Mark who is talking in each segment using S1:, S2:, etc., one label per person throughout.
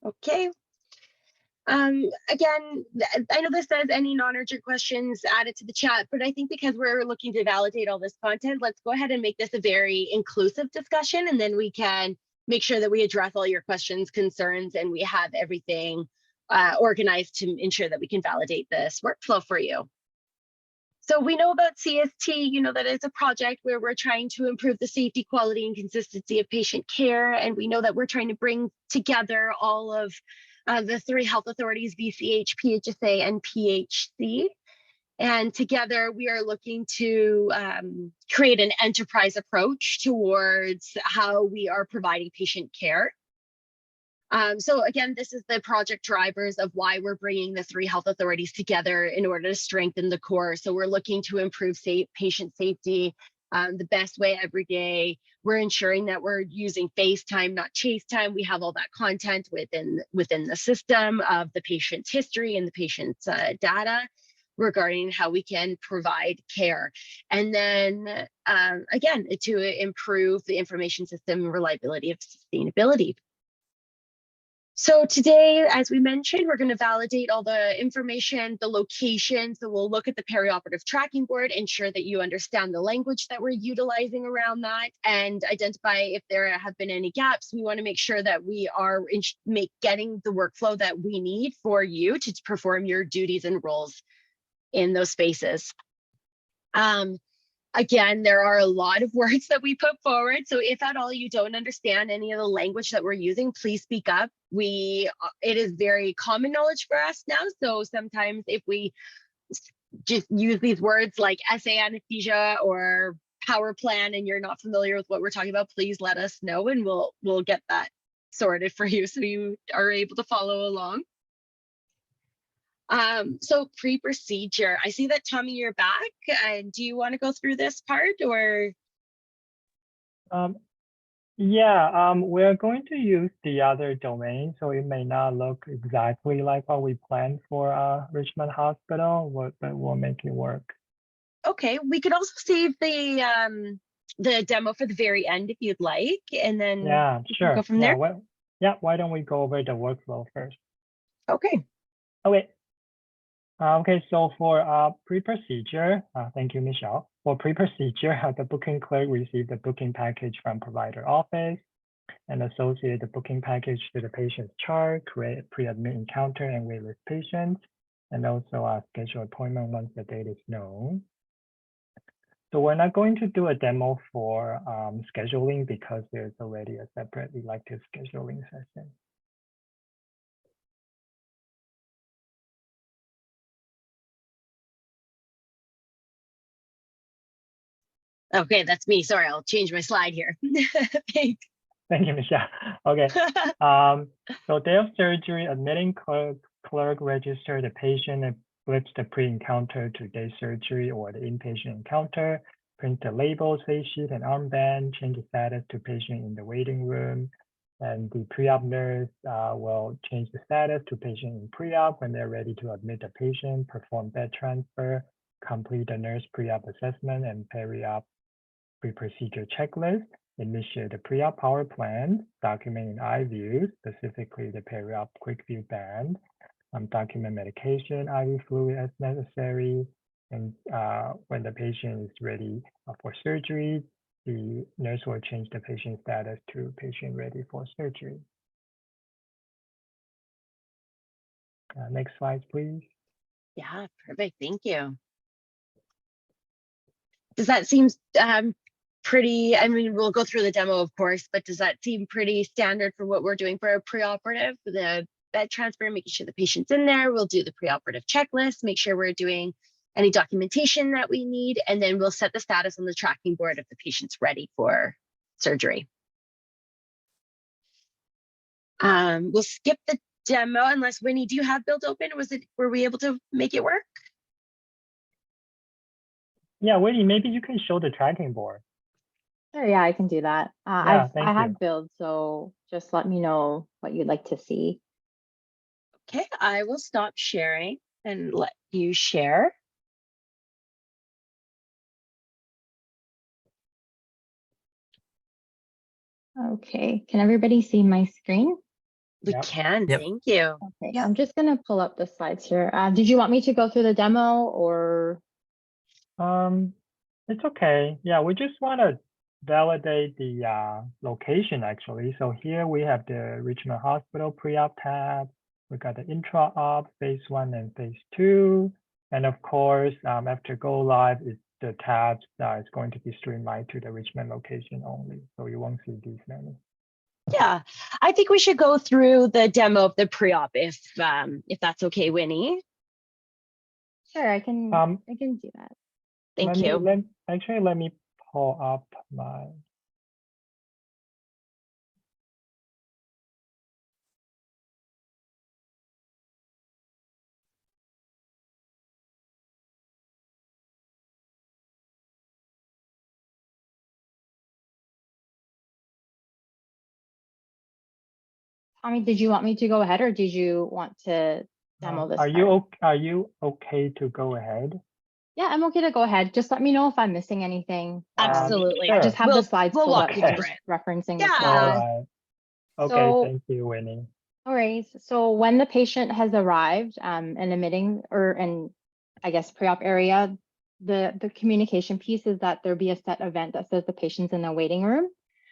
S1: Okay. Again, I know this says any non-urgent questions added to the chat, but I think because we're looking to validate all this content, let's go ahead and make this a very inclusive discussion, and then we can make sure that we address all your questions, concerns, and we have everything organized to ensure that we can validate this workflow for you. So we know about CST, that it's a project where we're trying to improve the safety, quality, and consistency of patient care. And we know that we're trying to bring together all of the three health authorities, VCH, PHSA, and PHC. And together we are looking to create an enterprise approach towards how we are providing patient care. So again, this is the project drivers of why we're bringing the three health authorities together in order to strengthen the core. So we're looking to improve patient safety the best way every day. We're ensuring that we're using FaceTime, not Chase Time. We have all that content within the system of the patient's history and the patient's data regarding how we can provide care. And then again, to improve the information system reliability of sustainability. So today, as we mentioned, we're going to validate all the information, the location. So we'll look at the perioperative tracking board, ensure that you understand the language that we're utilizing around that, and identify if there have been any gaps. We want to make sure that we are getting the workflow that we need for you to perform your duties and roles in those spaces. Again, there are a lot of words that we put forward. So if at all you don't understand any of the language that we're using, please speak up. It is very common knowledge for us now. So sometimes if we just use these words like SA anesthesia or power plan and you're not familiar with what we're talking about, please let us know and we'll get that sorted for you so you are able to follow along. So pre-procedure, I see that Tommy, you're back. Do you want to go through this part or?
S2: Yeah, we're going to use the other domain, so it may not look exactly like what we planned for Richmond Hospital, but we'll make it work.
S1: Okay, we could also save the demo for the very end if you'd like, and then
S2: sure.
S1: Go from there.
S2: Why don't we go over the workflow first?
S1: Okay.
S2: Okay, so for pre-procedure, thank you, Michelle. For pre-procedure, the booking clerk received the booking package from provider office and associate the booking package to the patient's chart, create a pre-admit encounter and waitlist patients, and also schedule appointment once the date is known. So we're not going to do a demo for scheduling because there's already a separate elective scheduling session.
S1: Okay, that's me. Sorry, I'll change my slide here. Thanks.
S2: Thank you, Michelle. Okay. So day of surgery, admitting clerk register the patient and flips the pre-encounter to day surgery or the inpatient encounter, print the labels, face sheet, and armband, change the status to patient in the waiting room. And the pre-op nurse will change the status to patient in pre-op when they're ready to admit the patient, perform bed transfer, complete the nurse pre-op assessment and peri-op pre-procedure checklist, initiate the pre-op power plan, document in iView, specifically the peri-op quick view band, document medication, IV fluid as necessary, and when the patient is ready for surgery, the nurse will change the patient status to patient ready for surgery. Next slide, please.
S1: Yeah, perfect. Thank you. Does that seem pretty, I mean, we'll go through the demo, of course, but does that seem pretty standard for what we're doing for a preoperative? The bed transfer, making sure the patient's in there. We'll do the preoperative checklist, make sure we're doing any documentation that we need, and then we'll set the status on the tracking board if the patient's ready for surgery. We'll skip the demo unless, Winnie, do you have build open? Were we able to make it work?
S2: Yeah, Winnie, maybe you can show the tracking board.
S3: Sure, yeah, I can do that.
S2: I
S3: have build, so just let me know what you'd like to see.
S1: Okay, I will stop sharing and let you share.
S3: Okay, can everybody see my screen?
S1: We
S2: Yep.
S1: can,
S4: Yep.
S1: thank you.
S3: Okay,
S5: Yeah.
S3: I'm just gonna pull up the slides here. Did you want me to go through the demo or?
S2: It's okay. Yeah, we just want to validate the location actually. So here we have the Richmond Hospital pre-op tab. We got the intra-op phase 1 and phase 2. And of course, after go live, the tabs is going to be streamlined to the Richmond location only. So you won't see these many.
S1: Yeah, I think we should go through the demo of the pre-op if that's okay, Winnie.
S3: Sure, I can do that.
S1: Thank you.
S2: Let me pull up my.
S3: Tommy, did you want me to go ahead or did you want to demo this?
S2: Are you okay to go ahead?
S3: Yeah, I'm okay to go ahead. Just let me know if I'm missing anything.
S1: Absolutely.
S2: Sure.
S3: I just have the slides
S1: we'll
S3: pulled
S1: walk
S3: up,
S1: you
S3: so I'm
S1: through
S3: just
S1: it.
S3: referencing the
S1: Yeah.
S3: slides.
S2: All right. Okay,
S3: So-
S2: thank you, Winnie.
S3: All right. So when the patient has arrived and admitting or in, I guess, pre-op area, the communication piece is that there be a set event that says the patient's in the waiting room.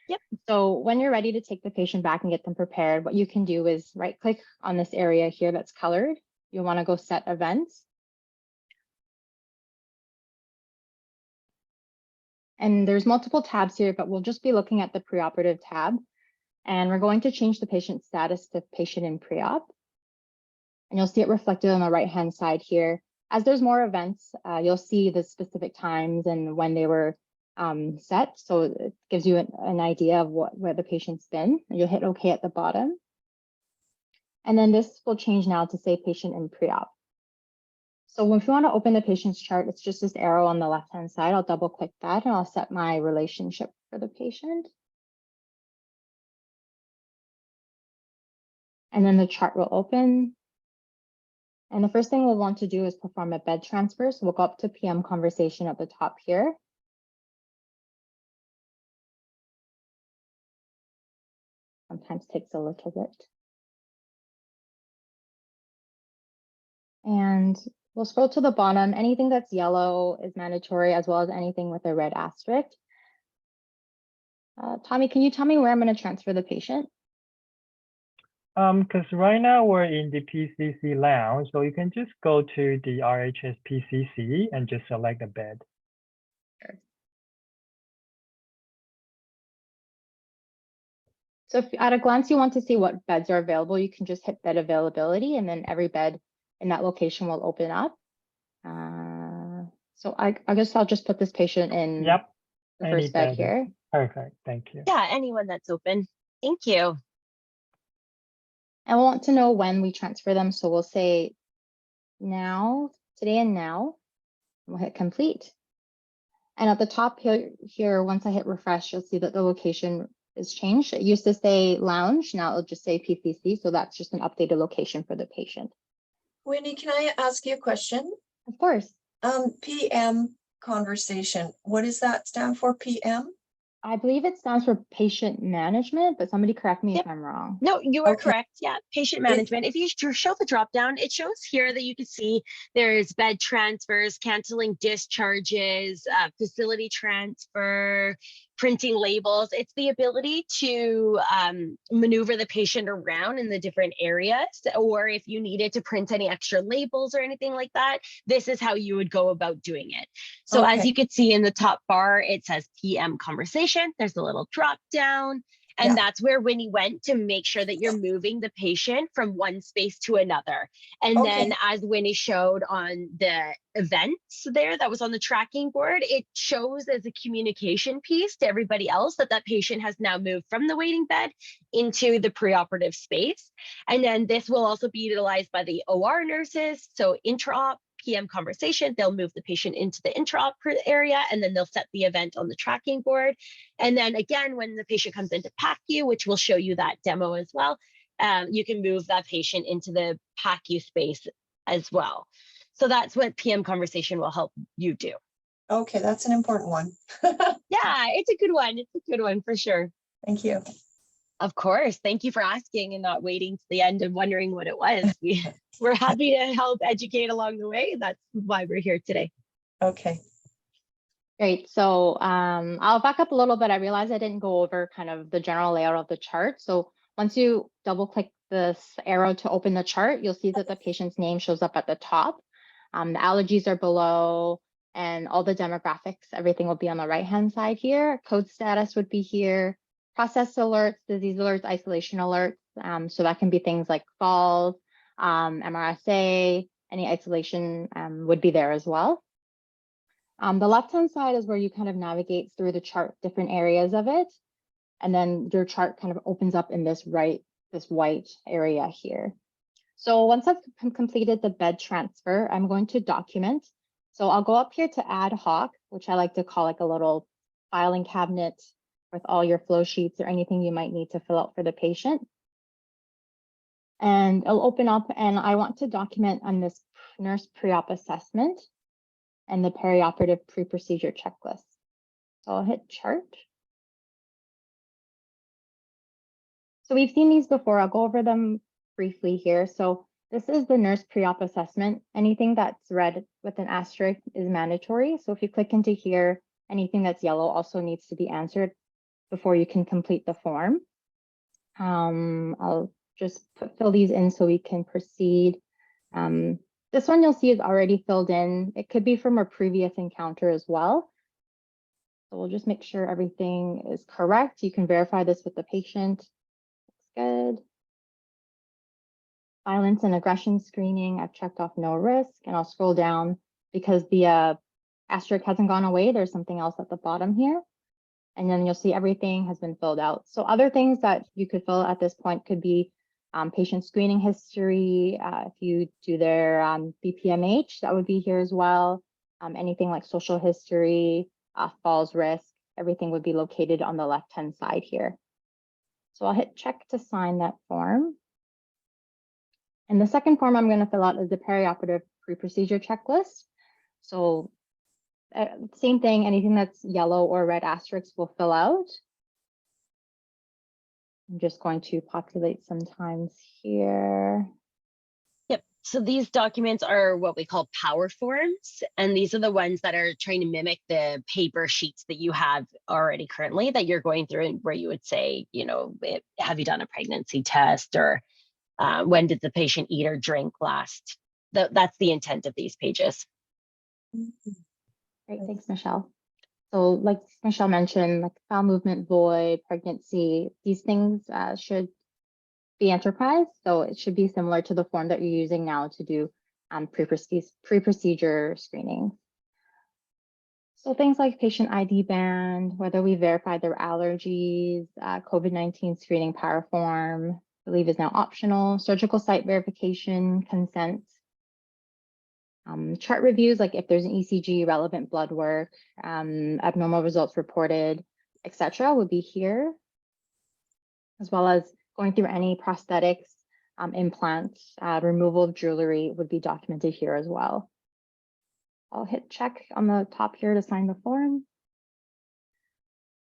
S1: Yep.
S3: So when you're ready to take the patient back and get them prepared, what you can do is right click on this area here that's colored. You'll want to go set events. And there's multiple tabs here, but we'll just be looking at the preoperative tab. And we're going to change the patient status to patient in pre-op. And you'll see it reflected on the right-hand side here. As there's more events, you'll see the specific times and when they were set. So it gives you an idea of where the patient's been. And you'll hit OK at the bottom. And then this will change now to say patient in pre-op. So if you want to open the patient's chart, it's just this arrow on the left-hand side. I'll double click that and I'll set my relationship for the patient. And then the chart will open. And the first thing we'll want to do is perform a bed transfer. So we'll go up to PM conversation at the top here. Sometimes takes a little bit. And we'll scroll to the bottom. Anything that's yellow is mandatory, as well as anything with a red asterisk. Tommy, can you tell me where I'm going to transfer the patient?
S2: Because right now we're in the PCC lounge, so you can just go to the RHS PCC and just select a bed.
S3: Sure. So if at a glance you want to see what beds are available, you can just hit bed availability, and then every bed in that location will open up. So I guess I'll just put this patient in
S2: Yep.
S3: the first bed here.
S2: Perfect. Thank you.
S1: Yeah, anyone that's open. Thank you.
S3: And we'll want to know when we transfer them. So we'll say now, today and now. We'll hit complete. And at the top here, once I hit refresh, you'll see that the location is changed. It used to say lounge. Now it'll just say PCC. So that's just an updated location for the patient.
S5: Winnie, can I ask you a question?
S3: Of course.
S5: PM conversation. What does that stand for, PM?
S3: I believe it stands for patient management, but somebody correct me
S1: Yep.
S3: if I'm wrong.
S1: No, you are
S5: Okay.
S1: correct. Yeah, patient management. If you show the drop down, it shows here that you can see there's bed transfers, canceling discharges, facility transfer, printing labels. It's the ability to maneuver the patient around in the different areas, or if you needed to print any extra labels or anything like that, this is how you would go about doing it. So as
S5: Okay.
S1: you can see in the top bar, it says PM conversation. There's a little drop down. And
S5: Yeah.
S1: that's where Winnie went to make sure that you're moving the patient from one space to another. And
S5: Okay.
S1: then as Winnie showed on the events there that was on the tracking board, it shows as a communication piece to everybody else that that patient has now moved from the waiting bed into the preoperative space. And then this will also be utilized by the OR nurses. So intra-op, PM conversation, they'll move the patient into the intra-op area, and then they'll set the event on the tracking board. And then again, when the patient comes into PACU, which will show you that demo as well, you can move that patient into the PACU space as well. So that's what PM conversation will help you do.
S5: Okay, that's an important one.
S1: Yeah, it's a good one. It's a good one for sure.
S5: Thank you.
S1: Of course. Thank you for asking and not waiting to the end and wondering what it was. We're happy to help educate along the way. That's why we're here today.
S5: Okay.
S3: Great. So I'll back up a little bit. I realized I didn't go over kind of the general layout of the chart. So once you double click this arrow to open the chart, you'll see that the patient's name shows up at the top. The allergies are below, and all the demographics, everything will be on the right-hand side here. Code status would be here. Process alerts, disease alerts, isolation alerts. So that can be things like falls, MRSA, any isolation would be there as well. The left-hand side is where you kind of navigate through the chart, different areas of it. And then your chart kind of opens up in this white area here. So once I've completed the bed transfer, I'm going to document. So I'll go up here to ad hoc, which I like to call like a little filing cabinet with all your flow sheets or anything you might need to fill out for the patient. And it'll open up, and I want to document on this nurse pre-op assessment and the perioperative pre-procedure checklist. So I'll hit chart. So we've seen these before. I'll go over them briefly here. So this is the nurse pre-op assessment. Anything that's red with an asterisk is mandatory. So if you click into here, anything that's yellow also needs to be answered before you can complete the form. I'll just fill these in so we can proceed. This one you'll see is already filled in. It could be from a previous encounter as well. So we'll just make sure everything is correct. You can verify this with the patient. Good. Violence and aggression screening, I've checked off no risk, and I'll scroll down because the asterisk hasn't gone away. There's something else at the bottom here. And then you'll see everything has been filled out. So other things that you could fill at this point could be patient screening history. If you do their BPMH, that would be here as well. Anything like social history, falls risk, everything would be located on the left-hand side here. So I'll hit check to sign that form. And the second form I'm going to fill out is the perioperative pre-procedure checklist. So same thing, anything that's yellow or red asterisks will fill out. I'm just going to populate some times here.
S1: Yep. So these documents are what we call power forms. And these are the ones that are trying to mimic the paper sheets that you have already currently that you're going through, and where you would say, you know, have you done a pregnancy test, or when did the patient eat or drink last? That's the intent of these pages.
S3: Great, thanks, Michelle. So like Michelle mentioned, like bowel movement, void, pregnancy, these things should be enterprise. So it should be similar to the form that you're using now to do pre-procedure screening. So things like patient ID band, whether we verified their allergies, COVID-19 screening power form, I believe is now optional, surgical site verification, consent. Chart reviews, like if there's an ECG, relevant blood work, abnormal results reported, etc., would be here, as well as going through any prosthetics, implants, removal of jewelry would be documented here as well. I'll hit check on the top here to sign the form.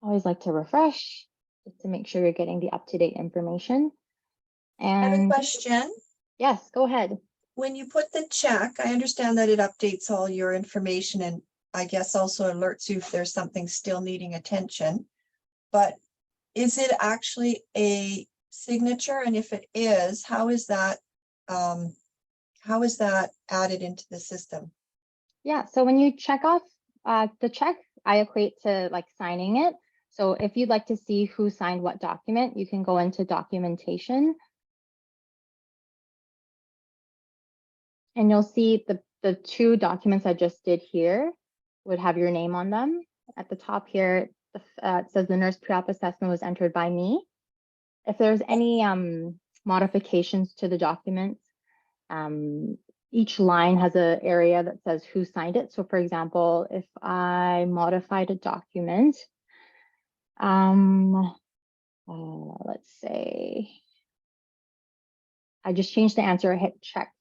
S3: Always like to refresh just to make sure you're getting the up-to-date information. And
S5: I have a question.
S3: Yes, go ahead.
S5: When you put the check, I understand that it updates all your information, and I guess also alerts you if there's something still needing attention. But is it actually a signature? And if it is, how is that added into the system?
S3: Yeah, so when you check off the check, I equate to like signing it. So if you'd like to see who signed what document, you can go into documentation. And you'll see the two documents I just did here would have your name on them. At the top here, it says the nurse pre-op assessment was entered by me. If there's any modifications to the documents, each line has an area that says who signed it. So for example, if I modified a document, let's say I just changed the answer, I hit check.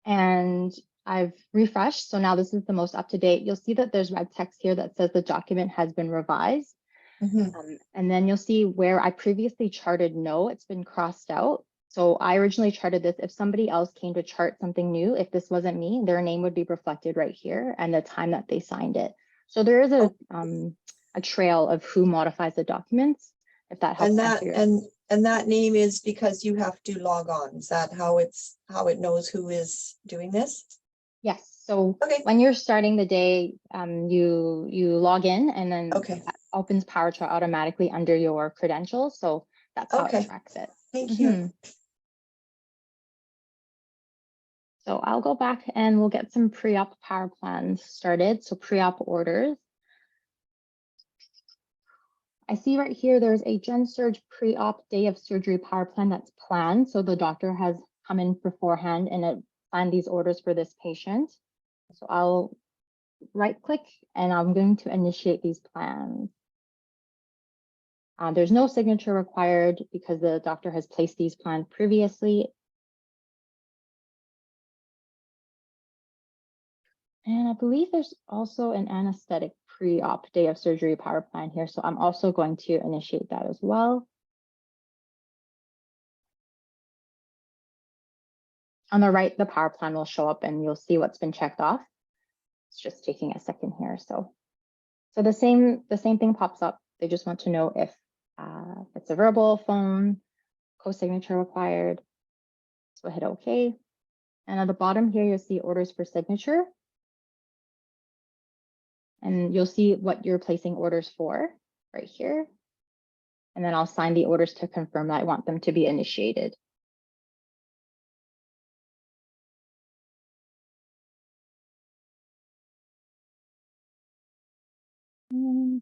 S3: And I've refreshed, so now this is the most up-to-date. You'll see that there's red text here that says the document has been revised. And then you'll see where I previously charted no, it's been crossed out. So I originally charted this. If somebody else came to chart something new, if this wasn't me, their name would be reflected right here and the time that they signed it. So there is a trail of who modifies the documents, if that helps.
S5: And that name is because you have to log on. Is that how it knows who is doing this?
S3: Yes. So
S5: Okay.
S3: when you're starting the day, you log in, and then that opens PowerChart automatically under your credentials. So that's how it tracks it.
S5: Thank you.
S3: So I'll go back and we'll get some pre-op power plans started. So pre-op orders. I see right here, there's a Gen Surge pre-op day of surgery power plan that's planned. So the doctor has come in beforehand and it planned these orders for this patient. So I'll right click and I'm going to initiate these plans. There's no signature required because the doctor has placed these plans previously. And I believe there's also an anesthetic pre-op day of surgery power plan here. So I'm also going to initiate that as well. On the right, the power plan will show up and you'll see what's been checked off. It's just taking a second here. So the same thing pops up. They just want to know if it's a verbal, phone, co-signature required. So hit OK. And at the bottom here, you'll see orders for signature. And you'll see what you're placing orders for right here. And then I'll sign the orders to confirm that I want them to be initiated. There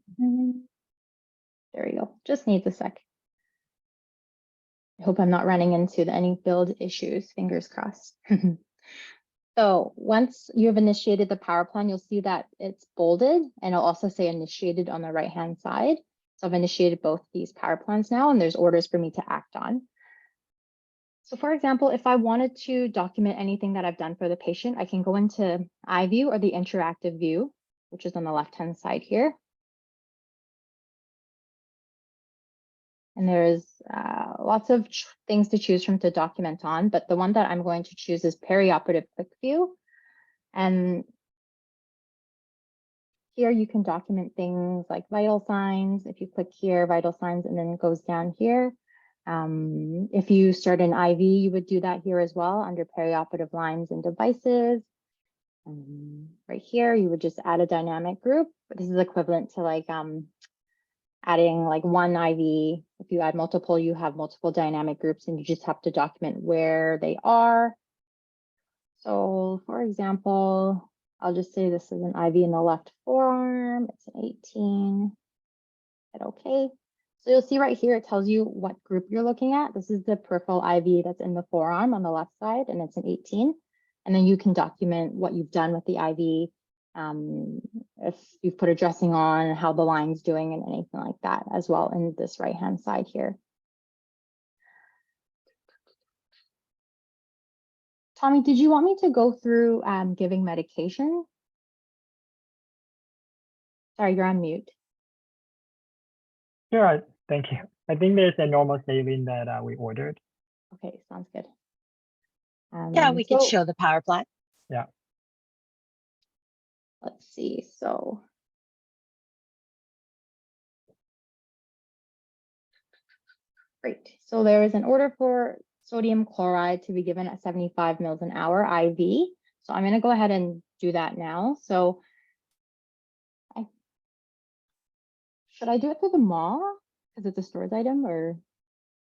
S3: we go. Just needs a sec. I hope I'm not running into any build issues, fingers crossed. So once you have initiated the power plan, you'll see that it's bolded and it'll also say initiated on the right-hand side. So I've initiated both these power plans now and there's orders for me to act on. So for example, if I wanted to document anything that I've done for the patient, I can go into iView or the interactive view, which is on the left-hand side here. And there's lots of things to choose from to document on, but the one that I'm going to choose is perioperative quick view. And here you can document things like vital signs. If you click here, vital signs, and then it goes down here. If you start an IV, you would do that here as well under perioperative lines and devices. Right here, you would just add a dynamic group. But this is equivalent to like adding like one IV. If you add multiple, you have multiple dynamic groups and you just have to document where they are. So for example, I'll just say this is an IV in the left forearm. It's an 18. Hit OK. So you'll see right here, it tells you what group you're looking at. This is the peripheral IV that's in the forearm on the left side, and it's an 18. And then you can document what you've done with the IV, if you've put a dressing on, how the line's doing, and anything like that as well in this right-hand side here. Tommy, did you want me to go through giving medication? Sorry, you're on mute.
S2: Sure, thank you. I think there's a normal saving that we ordered.
S3: Okay, sounds good.
S1: Yeah, we can show the power plan.
S2: Yeah.
S3: Let's see, so. Great, so there is an order for sodium chloride to be given at 75 mils an hour IV. So I'm gonna go ahead and do that now. So should I do it through the MAW because it's a stores item or?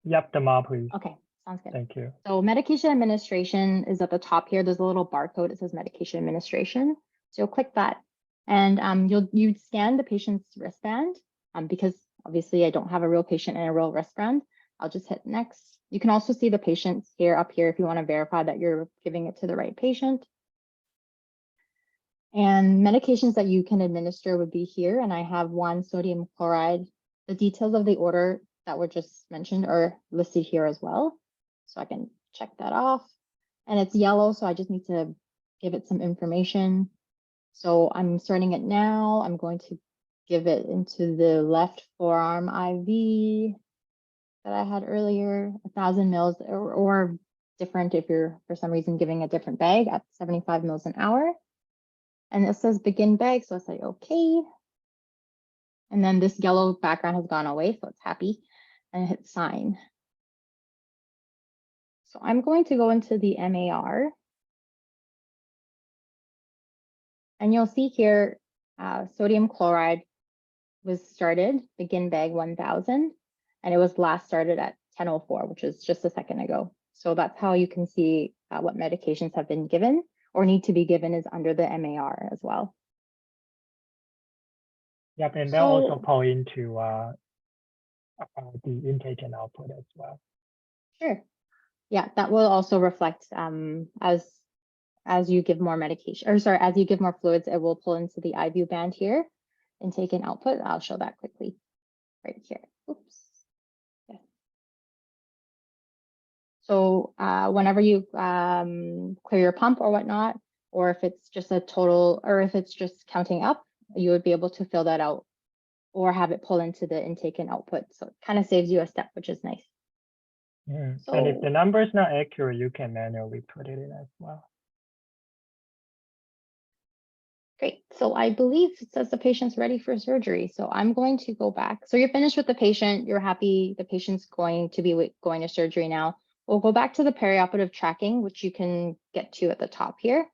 S2: Yep, the MAW, please.
S3: Okay, sounds good.
S2: Thank you.
S3: So medication administration is at the top here. There's a little barcode. It says medication administration. So you'll click that and you'd scan the patient's wristband because obviously I don't have a real patient and a real wristband. I'll just hit next. You can also see the patients here up here if you want to verify that you're giving it to the right patient. And medications that you can administer would be here. And I have one sodium chloride. The details of the order that were just mentioned are listed here as well. So I can check that off. And it's yellow, so I just need to give it some information. So I'm starting it now. I'm going to give it into the left forearm IV that I had earlier, 1,000 mils, or different if you're for some reason giving a different bag at 75 mils an hour. And it says begin bag, so I say okay. And then this yellow background has gone away, so it's happy, and hit sign. So I'm going to go into the MAR. And you'll see here, sodium chloride was started, begin bag 1,000, and it was last started at 10:04, which is just a second ago. So that's how you can see what medications have been given or need to be given is under the MAR as well.
S2: Yep, and they'll also pull into the intake and output as well.
S3: Sure. Yeah, that will also reflect as you give more medication, or sorry, as you give more fluids, it will pull into the IV band here, intake and output. I'll show that quickly right here. Oops. Yeah. So whenever you clear your pump or whatnot, or if it's just a total, or if it's just counting up, you would be able to fill that out or have it pull into the intake and output. So it kind of saves you a step, which is nice.
S2: So, and if the number is not accurate, you can manually put it in as well.
S3: Great. So I believe it says the patient's ready for surgery. So I'm going to go back. So you're finished with the patient. You're happy the patient's going to be going to surgery now. We'll go back to the perioperative tracking, which you can get to at the top here.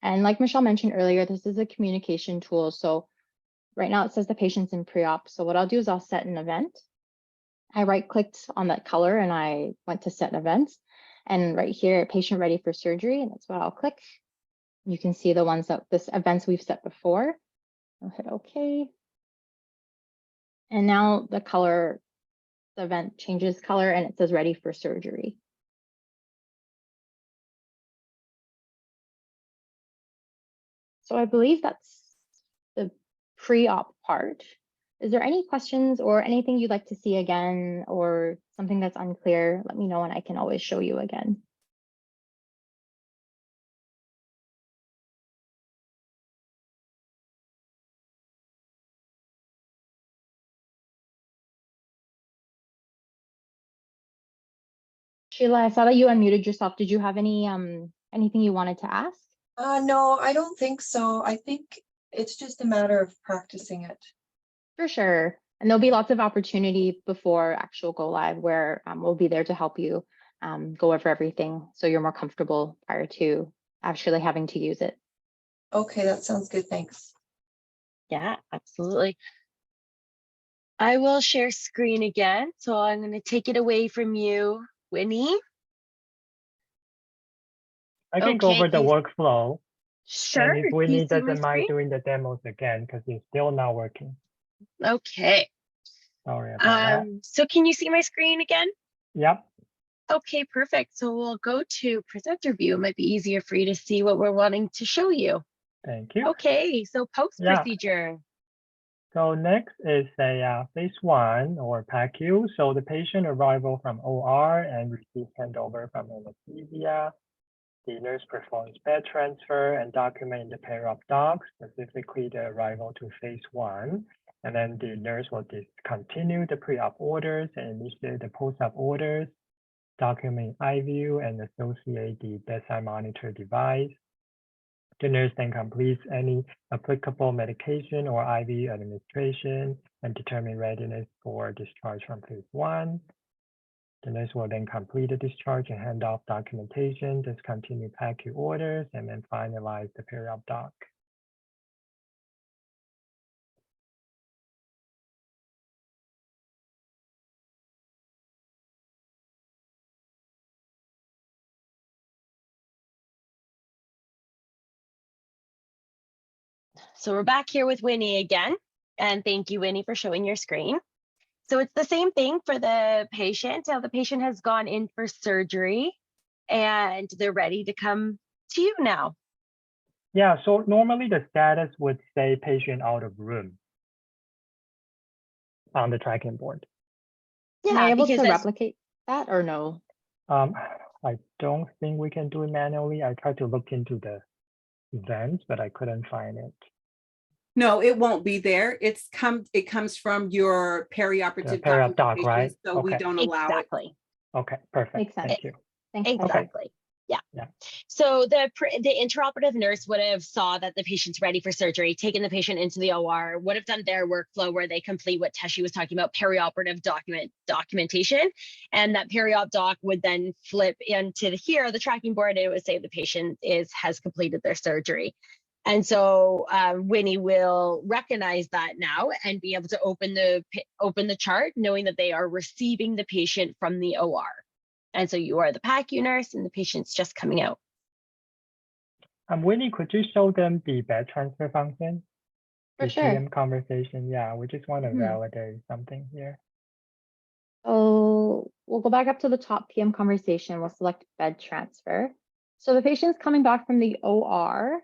S3: And like Michelle mentioned earlier, this is a communication tool. So right now it says the patient's in pre-op. So what I'll do is I'll set an event. I right-clicked on that color and I went to set events. And right here, patient ready for surgery, and that's what I'll click. You can see the ones that this events we've set before. I'll hit OK. And now the color, the event changes color and it says ready for surgery. So I believe that's the pre-op part. Is there any questions or anything you'd like to see again or something that's unclear? Let me know and I can always show you again. Sheila, I saw that you unmuted yourself. Did you have any anything you wanted to ask?
S5: No, I don't think so. I think it's just a matter of practicing it.
S3: For sure. And there'll be lots of opportunity before actual go live where we'll be there to help you go over everything so you're more comfortable prior to actually having to use it.
S5: Okay, that sounds good. Thanks.
S1: Yeah, absolutely. I will share screen again. So I'm going to take it away from you, Winnie.
S2: I can go over the workflow.
S1: Sure.
S2: And if Winnie doesn't mind doing the demos again, because it's still not working.
S1: Okay.
S2: Sorry about that.
S1: So can you see my screen again?
S2: Yep.
S1: Okay, perfect. So we'll go to presenter view. It might be easier for you to see what we're wanting to show you.
S2: Thank you.
S1: Okay, so post-procedure.
S2: So next is a phase 1 or PADU. So the patient arrival from OR and receives handover from anesthesia. The nurse performs bed transfer and document in the PreOp doc, specifically the arrival to phase 1. And then the nurse will discontinue the pre-op orders and initiate the post-op orders, document iView and associate the bedside monitor device. The nurse then completes any applicable medication or IV administration and determine readiness for discharge from phase 1. The nurse will then complete the discharge and hand off documentation, discontinue PADU orders, and then finalize the PreOp doc.
S1: So we're back here with Winnie again. And thank you, Winnie, for showing your screen. So it's the same thing for the patient. Now the patient has gone in for surgery and they're ready to come to you now.
S2: Yeah, so normally the status would say patient out of room on the tracking board.
S1: Yeah,
S3: am I able to replicate that or no?
S2: I don't think we can do it manually. I tried to look into the events, but I couldn't find it.
S4: No, it won't be there. It comes from your perioperative
S2: PreOp doc,
S4: documentation,
S2: right?
S4: so we
S2: Okay.
S4: don't allow it.
S1: Exactly.
S2: Okay, perfect.
S3: Makes sense.
S2: Thank you.
S3: Thanks, Heather.
S1: Exactly. Yeah.
S2: Yeah.
S1: So the intraoperative nurse would have saw that the patient's ready for surgery, taken the patient into the OR, would have done their workflow where they complete what Teshi was talking about, perioperative documentation. And that periop doc would then flip into the tracking board, and it would say the patient has completed their surgery. And so Winnie will recognize that now and be able to open the chart, knowing that they are receiving the patient from the OR. And so you are the PACU nurse and the patient's just coming out.
S2: Winnie, could you show them the bed transfer function?
S3: For
S2: The
S3: sure.
S2: PM conversation. Yeah, we just want to
S3: Mhm.
S2: validate something here.
S3: So we'll go back up to the top PM conversation. We'll select bed transfer. So the patient's coming back from the OR.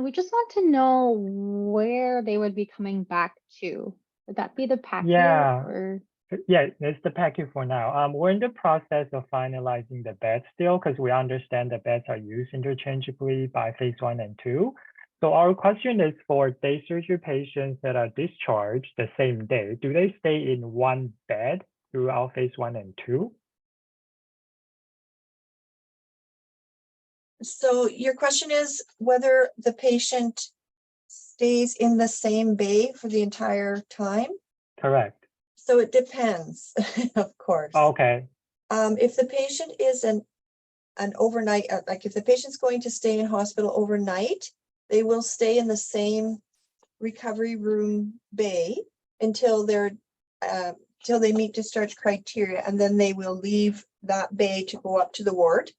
S3: We just want to know where they would be coming back to. Would that be the PACU?
S2: Yeah.
S3: Or...
S2: Yeah, it's the PACU for now. We're in the process of finalizing the beds still, because we understand the beds are used interchangeably by phase 1 and 2. So our question is for day surgery patients that are discharged the same day, do they stay in one bed throughout phase 1 and 2?
S5: So your question is whether the patient stays in the same bay for the entire time?
S2: Correct.
S5: So it depends, of course.
S2: Okay.
S5: If the patient is an overnight, like if the patient's going to stay in hospital overnight, they will stay in the same recovery room bay until till they meet discharge criteria, and then they will leave that bay to go up to the ward.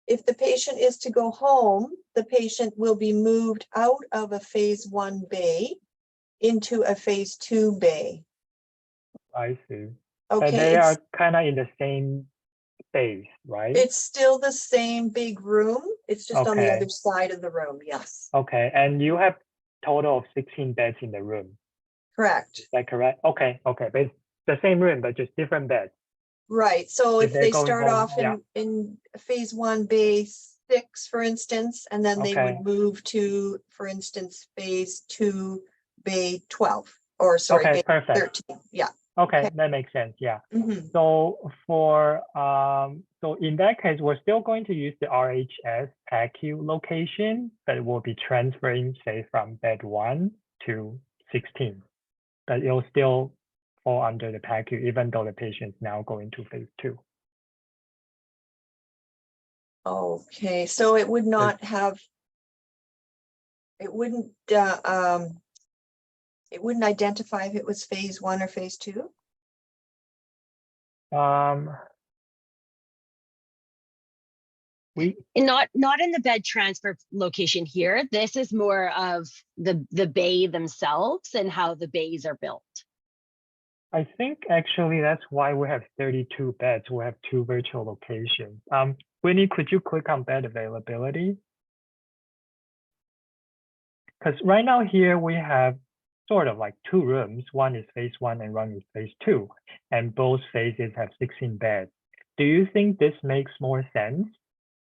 S5: If the patient is to go home, the patient will be moved out of a phase 1 bay into a phase 2 bay.
S2: I see.
S5: Okay,
S2: And they are kind of in the same space, right?
S5: it's still the same big room. It's just on the
S2: Okay.
S5: other side of the room. Yes,
S2: Okay, and you have total of 16 beds in the room.
S5: correct.
S2: Is that correct? Okay, okay, but it's the same room, but just different beds.
S5: Right. So
S2: If
S5: if
S2: they're
S5: they
S2: going
S5: start
S2: home,
S5: off
S2: yeah.
S5: in phase 1 bay 6, for instance, and then they
S2: Okay.
S5: would move to, for instance, phase 2 bay 12, or sorry,
S2: Okay,
S5: bay
S2: perfect.
S5: 13. Yeah.
S2: Okay,
S5: Okay.
S2: that makes sense. Yeah.
S5: Mhm.
S2: So for so in that case, we're still going to use the RHS PACU location, but we'll be transferring, say, from bed 1 to 16. But it'll still fall under the PACU, even though the patient's now going to phase 2.
S5: Okay, so it would not have, it wouldn't identify if it was phase 1 or phase 2.
S1: Not in the bed transfer location here. This is more of the bay themselves and how the bays are built.
S2: I think actually that's why we have 32 beds. We have 2 virtual locations. Winnie, could you click on bed availability? Because right now here we have sort of like 2 rooms. One is phase 1 and one is phase 2, and both phases have 16 beds. Do you think this makes more sense?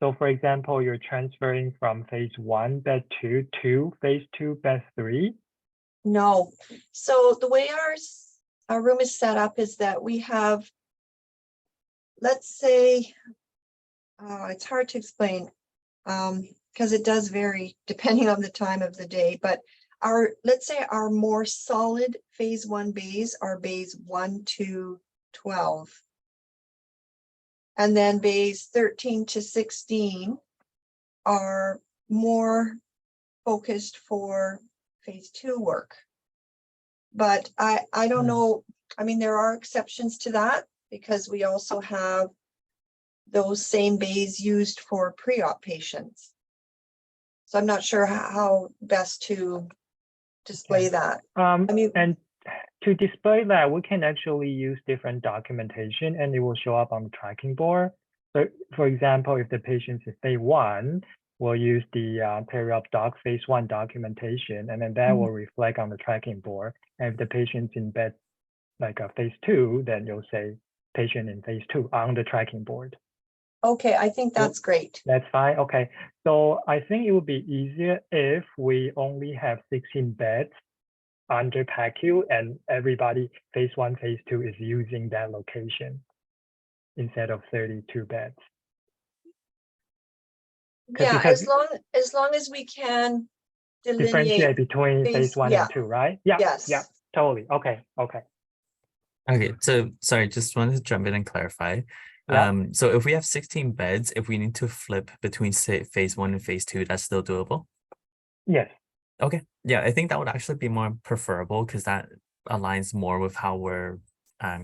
S2: So for example, you're transferring from phase 1 bed 2 to phase 2 bed 3?
S5: No. So the way our room is set up is that we have, let's say, it's hard to explain because it does vary depending on the time of the day, but let's say our more solid phase 1 bays are bays 1 to 12. And then bays 13 to 16 are more focused for phase 2 work. But I don't know. I mean, there are exceptions to that because we also have those same bays used for pre-op patients. So I'm not sure how best to display that. I mean,
S2: and to display that, we can actually use different documentation and it will show up on the tracking board. So for example, if the patient's in phase 1, we'll use the PreOp doc phase 1 documentation, and then that will reflect on the tracking board. And if the patient's in bed like a phase 2, then you'll say patient in phase 2 on the tracking board.
S5: Okay, I think that's great.
S2: That's fine. Okay. So I think it would be easier if we only have 16 beds under PACU and everybody phase 1, phase 2 is using that location instead of 32 beds.
S5: Yeah,
S2: because-
S5: as long as we can
S2: Differentiate
S5: delineate.
S2: between phase 1
S5: yeah.
S2: and 2, right? Yeah.
S5: Yes.
S2: Yeah. Totally. Okay. Okay.
S6: Okay, so sorry, just wanted to jump in and clarify.
S2: Yeah.
S6: So if we have 16 beds, if we need to flip between say phase 1 and phase 2, that's still doable?
S2: Yes.
S6: Okay, yeah, I think that would actually be more preferable because that aligns more with how we're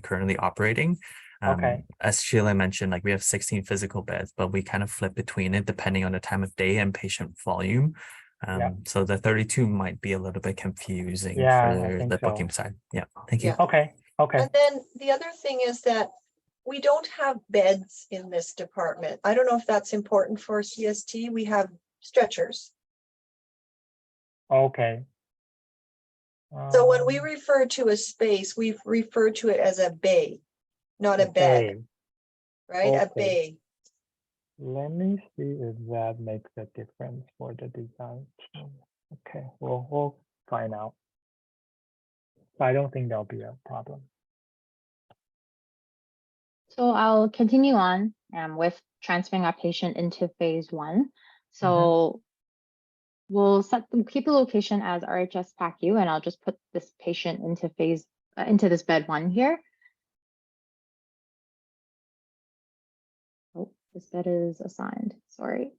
S6: currently operating.
S2: Okay.
S6: As Sheila mentioned, like we have 16 physical beds, but we kind of flip between it depending on the time of day and patient volume.
S2: Yeah.
S6: So the 32 might be a little bit confusing
S2: Yeah, I
S6: for
S2: think
S6: the
S2: so.
S6: booking side. Yeah, thank you.
S5: Yeah.
S2: Okay. Okay.
S5: And then the other thing is that we don't have beds in this department. I don't know if that's important for CST. We have stretchers.
S2: Okay.
S5: So when we
S2: Um,
S5: refer to a space, we've referred to it as a bay, not a bed,
S2: okay.
S5: right? A
S2: Okay.
S5: bay.
S2: Let me see if that makes a difference for the design team. Okay, we'll find out. I don't think there'll be a problem.
S3: So I'll continue on with transferring our patient into phase 1. So we'll keep the location as RHS PACU, and I'll just put this patient into into this bed 1 here. Oh, this bed is assigned, sorry.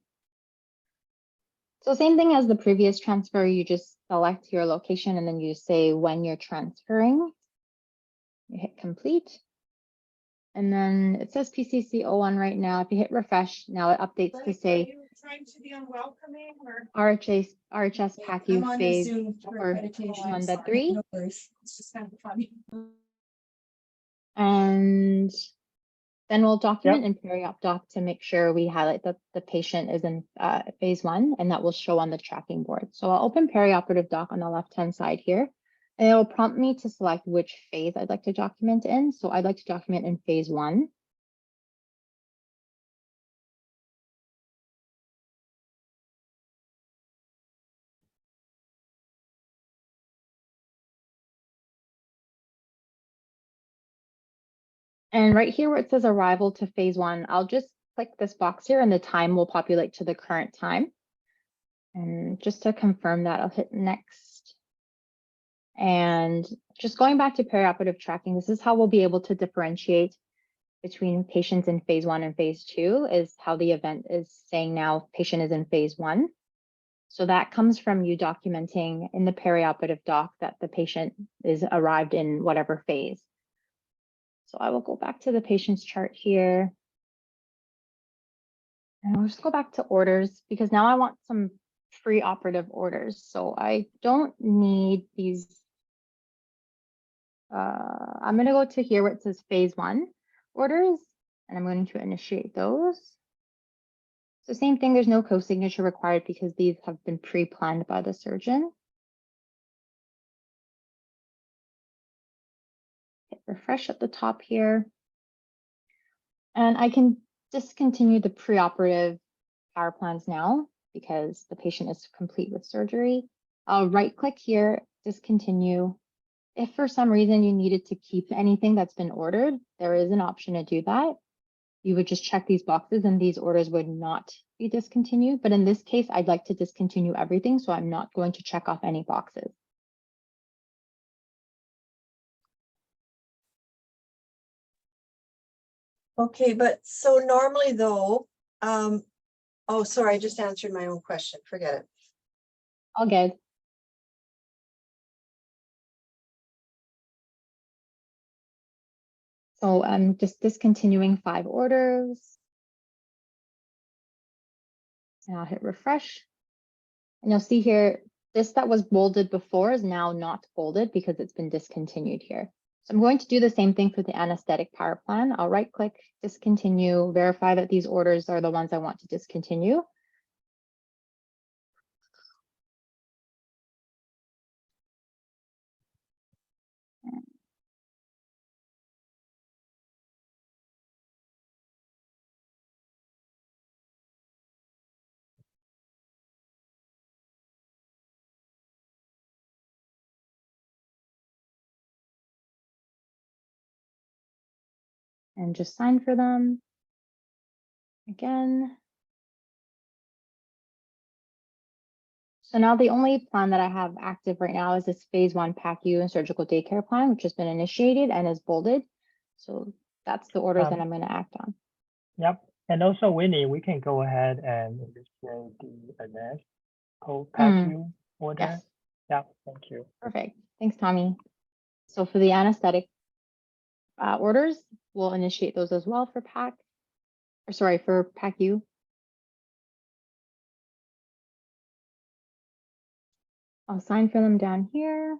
S3: So same thing as the previous transfer, you just select your location and then you say when you're transferring. You hit complete. And then it says PCC 01 right now. If you hit refresh, now it updates to say
S7: trying to be unwelcoming or
S3: RHS
S5: I'm
S3: PACU
S5: on the
S3: phase
S5: Zoom for
S3: or
S5: accreditation.
S3: 1.3.
S5: No worries.
S7: it's just kind of funny.
S3: And then we'll document in PreOp doc to make sure we highlight that the patient is in phase 1, and that will show on the tracking board. So I'll open perioperative doc on the left-hand side here, and it will prompt me to select which phase I'd like to document in. So I'd like to document in phase 1. And right here where it says arrival to phase 1, I'll just click this box here and the time will populate to the current time. And just to confirm that, I'll hit next. And just going back to perioperative tracking, this is how we'll be able to differentiate between patients in phase 1 and phase 2, is how the event is saying now patient is in phase 1. So that comes from you documenting in the perioperative doc that the patient is arrived in whatever phase. So I will go back to the patient's chart here. And I'll just go back to orders because now I want some pre-operative orders. So I don't need these. I'm going to go to here where it says phase 1 orders, and I'm going to initiate those. So same thing, there's no co-signature required because these have been pre-planned by the surgeon. Hit refresh at the top here. And I can discontinue the preoperative power plans now because the patient is complete with surgery. I'll right click here, discontinue. If for some reason you needed to keep anything that's been ordered, there is an option to do that. You would just check these boxes and these orders would not be discontinued. But in this case, I'd like to discontinue everything, so I'm not going to check off any boxes.
S5: Okay, but so normally though, oh, sorry, I just answered my own question. Forget it.
S3: All good. So I'm just discontinuing 5 orders. And I'll hit refresh. And you'll see here, this that was bolded before is now not bolded because it's been discontinued here. So I'm going to do the same thing for the anesthetic power plan. I'll right click, discontinue, verify that these orders are the ones I want to discontinue. and just sign for them. Again. So now the only plan that I have active right now is this phase 1 PACU and surgical daycare plan, which has been initiated and is bolded. So that's the orders that I'm going to act on.
S2: Yep. And also, Winnie, we can go ahead and initiate the advanced PACU order.
S3: Yes.
S2: Yeah, thank you.
S3: Perfect. Thanks, Tommy. So for the anesthetic orders, we'll initiate those as well for for PACU. I'll sign for them down here.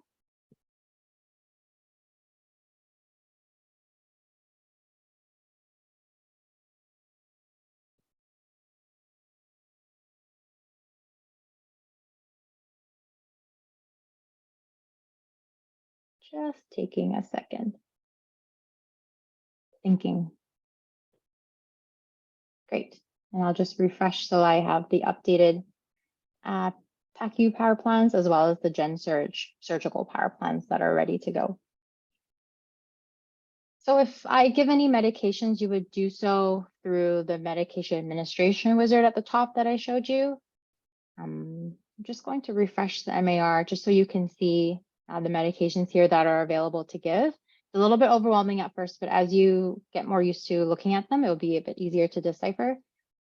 S3: Just taking a second. Thinking. Great. And I'll just refresh so I have the updated PACU power plans as well as the Gen Surge surgical power plans that are ready to go. So if I give any medications, you would do so through the medication administration wizard at the top that I showed you. I'm just going to refresh the MAR just so you can see the medications here that are available to give. It's a little bit overwhelming at first, but as you get more used to looking at them, it will be a bit easier to decipher.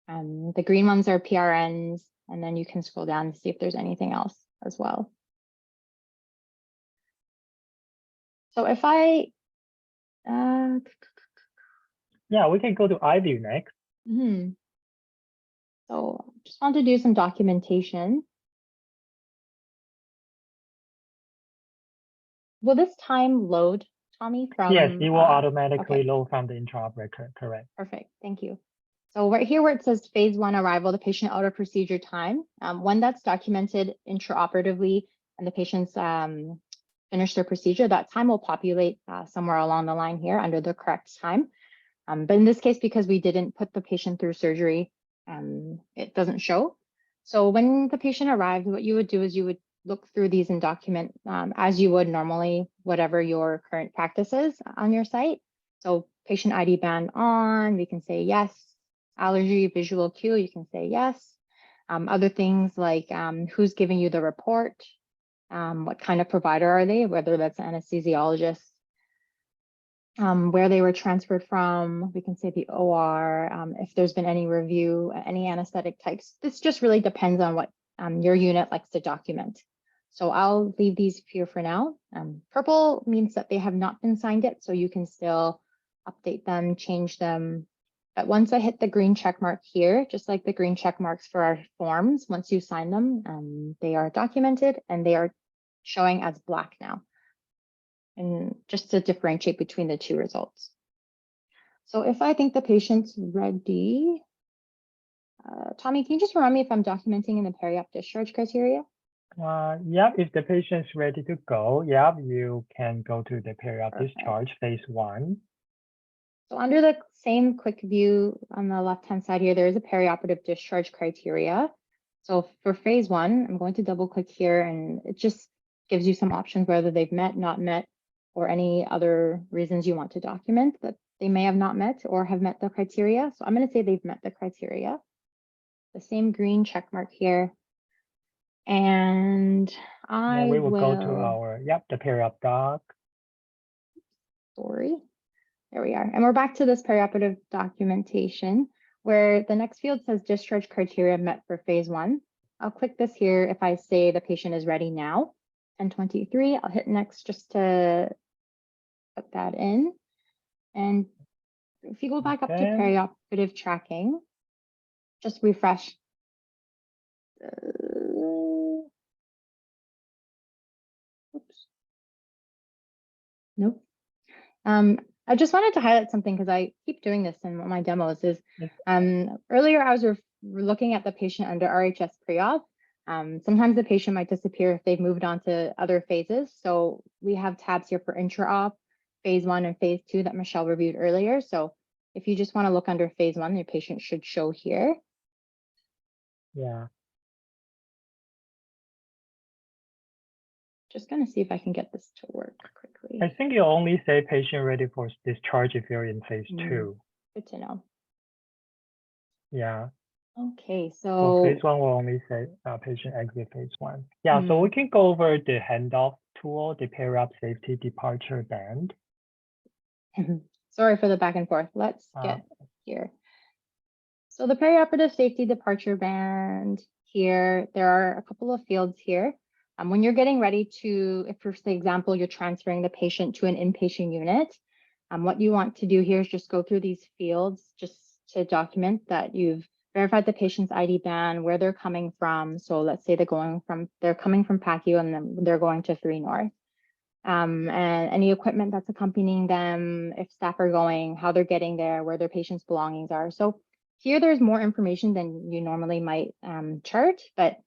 S3: The green ones are PRNs, and then you can scroll down to see if there's anything else as well. So if I,
S2: yeah, we can go to iView next.
S3: So just want to do some documentation. Will this time load, Tommy, from?
S2: Yes, it will automatically
S3: okay.
S2: load from the intra-op record, correct.
S3: Perfect, thank you. So right here where it says phase 1 arrival, the patient out of procedure time, when that's documented intraoperatively and the patients finish their procedure, that time will populate somewhere along the line here under the correct time. But in this case, because we didn't put the patient through surgery, it doesn't show. So when the patient arrived, what you would do is you would look through these and document as you would normally, whatever your current practice is on your site. So patient ID band on, we can say yes. Allergy visual cue, you can say yes. Other things like who's giving you the report, what kind of provider are they, whether that's an anesthesiologist, where they were transferred from, we can say the OR, if there's been any review, any anesthetic types. This just really depends on what your unit likes to document. So I'll leave these here for now. Purple means that they have not been signed yet, so you can still update them, change them. But once I hit the green check mark here, just like the green check marks for our forms, once you sign them, they are documented and they are showing as black now. And just to differentiate between the two results. So if I think the patient's ready, Tommy, can you just remind me if I'm documenting in the PreOp discharge criteria?
S2: Yeah, if the patient's ready to go, yeah, you can go to the PreOp discharge phase 1.
S3: So under the same quick view on the left-hand side here, there is a perioperative discharge criteria. So for phase 1, I'm going to double click here and it just gives you some options whether they've met, not met, or any other reasons you want to document that they may have not met or have met the criteria. So I'm going to say they've met the criteria. The same green check mark here. And
S2: we will go to our, the PreOp doc.
S3: Sorry. There we are. And we're back to this perioperative documentation where the next field says discharge criteria met for phase 1. I'll click this here if I say the patient is ready now. 1023, I'll hit next just to put that in. And if you go back up to perioperative tracking, just refresh. Oops. Nope. I just wanted to highlight something because I keep doing this in my demos is earlier I was looking at the patient under RHS PreOp. Sometimes the patient might disappear if they've moved on to other phases. So we have tabs here for intra-op, phase 1 and phase 2 that Michelle reviewed earlier. So if you just want to look under phase 1, your patient should show here.
S2: Yeah.
S3: Just gonna see if I can get this to work quickly.
S2: I think you only say patient ready for discharge if you're in phase
S3: Mm.
S2: 2.
S3: Good to know.
S2: Yeah.
S3: Okay,
S2: So
S3: so
S2: phase 1 will only say patient exit phase 1. Yeah, so we can go over the handoff tool, the PreOp safety departure band.
S3: sorry for the back and forth. Let's
S2: Uh,
S3: get here. So the perioperative safety departure band here, there are a couple of fields here. When you're getting ready to, if for example, you're transferring the patient to an inpatient unit, what you want to do here is just go through these fields just to document that you've verified the patient's ID band, where they're coming from. So let's say they're coming from PACU and then they're going to 3 North. And any equipment that's accompanying them, if staff are going, how they're getting there, where their patient's belongings are. So here there's more information than you normally might chart, but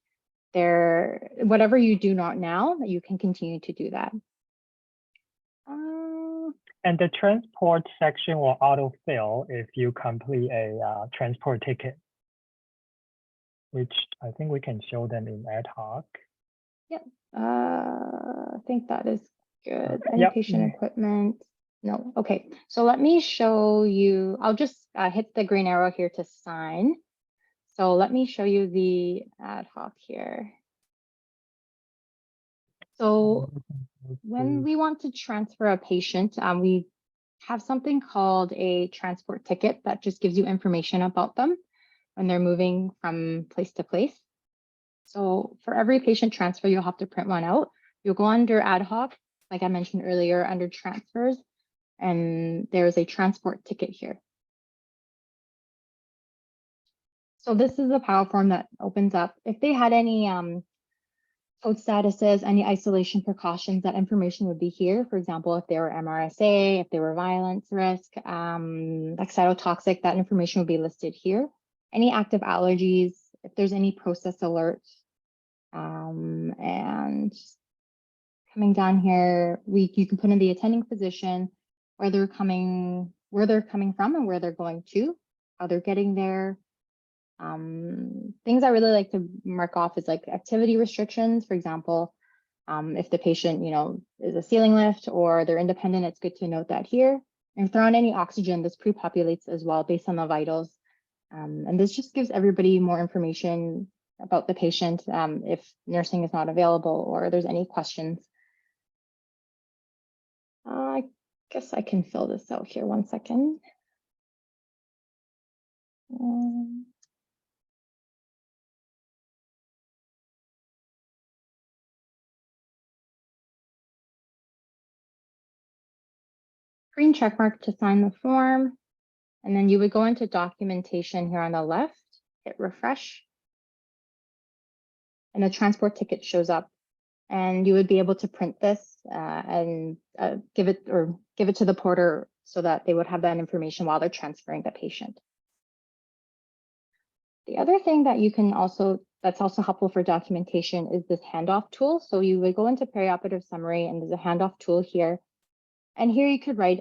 S3: whatever you do not now, you can continue to do that.
S2: And the transport section will autofill if you complete a transport ticket, which I think we can show them in ad hoc.
S3: Yep. I think that is good. Any
S2: Yep.
S3: patient equipment? No. Okay. So let me show you. I'll just hit the green arrow here to sign. So let me show you the ad hoc here. So when we want to transfer a patient, we have something called a transport ticket that just gives you information about them when they're moving from place to place. So for every patient transfer, you'll have to print one out. You'll go under ad hoc, like I mentioned earlier, under transfers, and there's a transport ticket here. So this is a Power Form that opens up. If they had any code statuses, any isolation precautions, that information would be here. For example, if they were MRSA, if they were violence risk, like cytotoxic, that information would be listed here. Any active allergies, if there's any process alerts, and coming down here, you can put in the attending physician, where they're coming from and where they're going to, how they're getting there. Things I really like to mark off is like activity restrictions. For example, if the patient, is a ceiling lift or they're independent, it's good to note that here. And if they're on any oxygen, this pre-populates as well based on the vitals. And this just gives everybody more information about the patient if nursing is not available or there's any questions. I guess I can fill this out here. 1 second. Green check mark to sign the form. And then you would go into documentation here on the left, hit refresh. And the transport ticket shows up. And you would be able to print this and give it to the porter so that they would have that information while they're transferring the patient. The other thing that that's also helpful for documentation is this handoff tool. So you would go into perioperative summary and there's a handoff tool here. And here you could write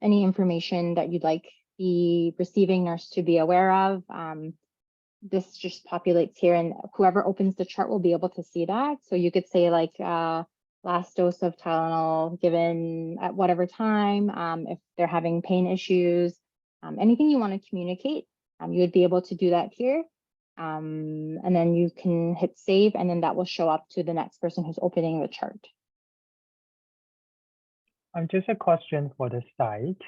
S3: any information that you'd like the receiving nurse to be aware of. This just populates here and whoever opens the chart will be able to see that. So you could say like last dose of Tylenol given at whatever time, if they're having pain issues, anything you want to communicate, you would be able to do that here. And then you can hit save and then that will show up to the next person who's opening the chart.
S2: Just a question for the site.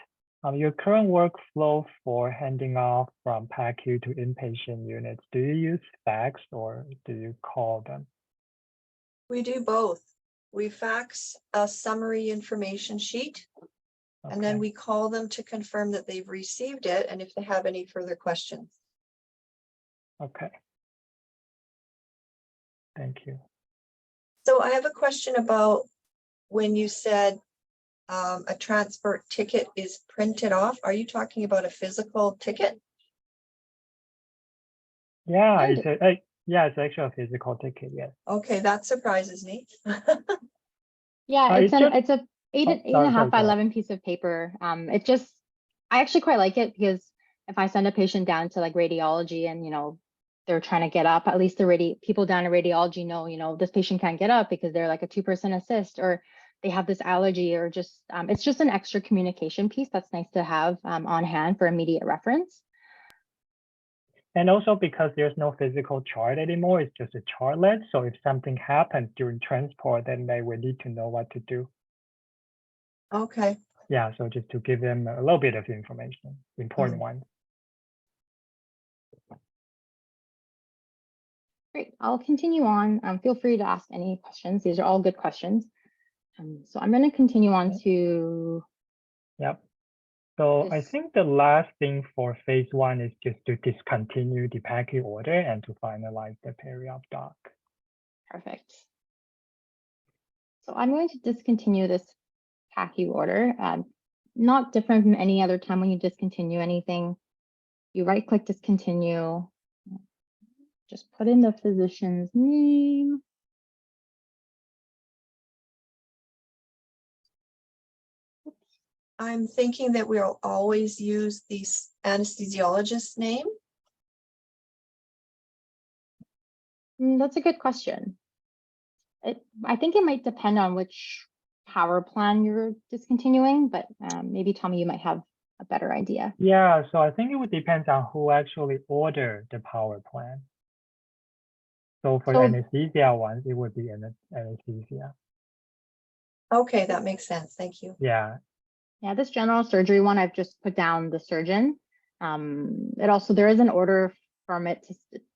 S2: Your current workflow for handing off from PACU to inpatient units, do you use fax or do you call them?
S5: We do both. We fax a summary information sheet, and then
S2: Okay.
S5: we call them to confirm that they've received it and if they have any further questions.
S2: Okay. Thank you.
S5: So I have a question about when you said a transport ticket is printed off. Are you talking about a physical ticket?
S2: Yeah, it's actually a physical ticket, yes.
S5: Okay, that surprises me.
S3: Yeah,
S2: it's
S3: it's a eight
S2: sorry,
S3: and a half by
S2: go ahead.
S3: 11 piece of paper. I actually quite like it because if I send a patient down to like radiology and they're trying to get up. At least the people down in radiology know, you know, this patient can't get up because they're like a 2% assist, or they have this allergy, or just it's just an extra communication piece that's nice to have on hand for immediate reference.
S2: And also because there's no physical chart anymore, it's just a chartlet. So if something happens during transport, then they will need to know what to do.
S5: Okay,
S2: Yeah, so just to give them a little bit of information, important one.
S3: Great, I'll continue on. Feel free to ask any questions. These are all good questions. So I'm going to continue on to.
S2: Yep. So I
S3: This-
S2: think the last thing for phase 1 is just to discontinue the PACU order and to finalize the PreOp doc.
S3: Perfect. So I'm going to discontinue this PACU order. Not different from any other time when you discontinue anything. You right-click discontinue. Just put in the physician's name.
S5: I'm thinking that we'll always use the anesthesiologist's name.
S3: That's a good question. I think it might depend on which power plan you're discontinuing, but maybe Tommy, you might have a better idea.
S2: Yeah, so I think it would depend on who actually ordered the power plan. So for the
S3: So-
S2: anesthesia ones, it would be anesthesia.
S5: Okay, that makes sense. Thank you.
S2: Yeah,
S3: Yeah, this general surgery one, I've just put down the surgeon. It also, there is an order from it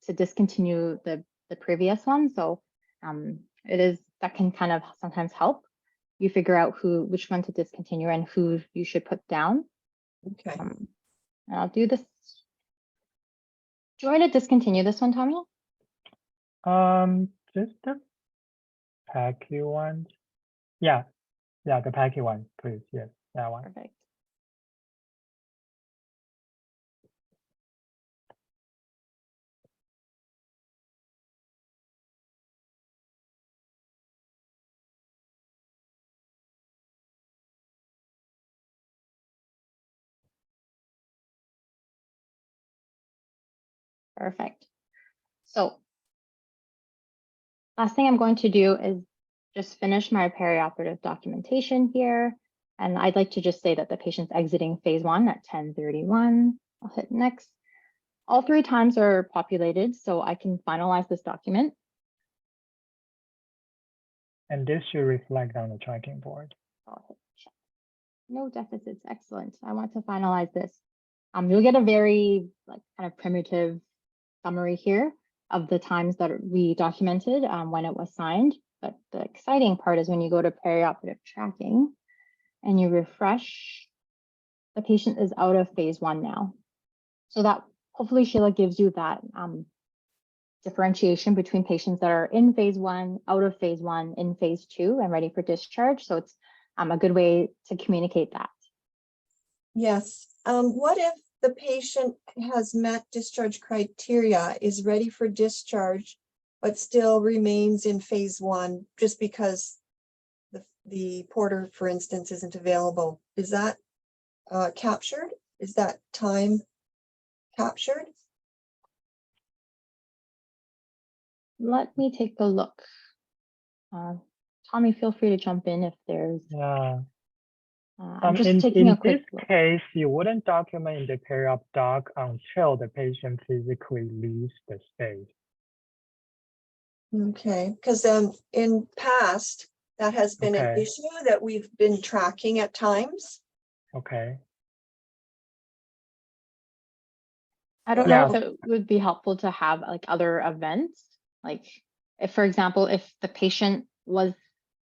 S3: to discontinue the previous one. So that can kind of sometimes help you figure out which one to discontinue and who you should put down.
S5: Okay.
S3: And I'll do this. Do you want me to discontinue this one, Tommy?
S2: just the PACU ones. Yeah, the PACU one, please. Yes, that one.
S3: Perfect. Perfect. So last thing I'm going to do is just finish my perioperative documentation here. And I'd like to just say that the patient's exiting phase 1 at 10:31. I'll hit next. All 3 times are populated, so I can finalize this document.
S2: And this should reflect on the tracking board.
S3: I'll hit check. No deficits, excellent. I want to finalize this. You'll get a very kind of primitive summary here of the times that we documented when it was signed. But the exciting part is when you go to perioperative tracking and you refresh, the patient is out of phase 1 now. So that hopefully, Sheila, gives you that differentiation between patients that are in phase 1, out of phase 1, in phase 2, and ready for discharge. So it's a good way to communicate that.
S5: Yes. What if the patient has met discharge criteria, is ready for discharge, but still remains in phase 1 just because the porter, for instance, isn't available? Is that captured? Is that time captured?
S3: Let me take a look. Tommy, feel free to jump in if there's.
S2: Yeah.
S3: I'm just taking a quick
S2: this
S3: look.
S2: case, you wouldn't document in the PreOp doc until the patient physically leaves the space.
S5: Okay, because in past, that has been an
S2: Okay.
S5: issue that we've been tracking at times.
S2: Okay.
S3: I don't
S2: Yeah.
S3: know if it would be helpful to have like other events, like if, for example, if the patient was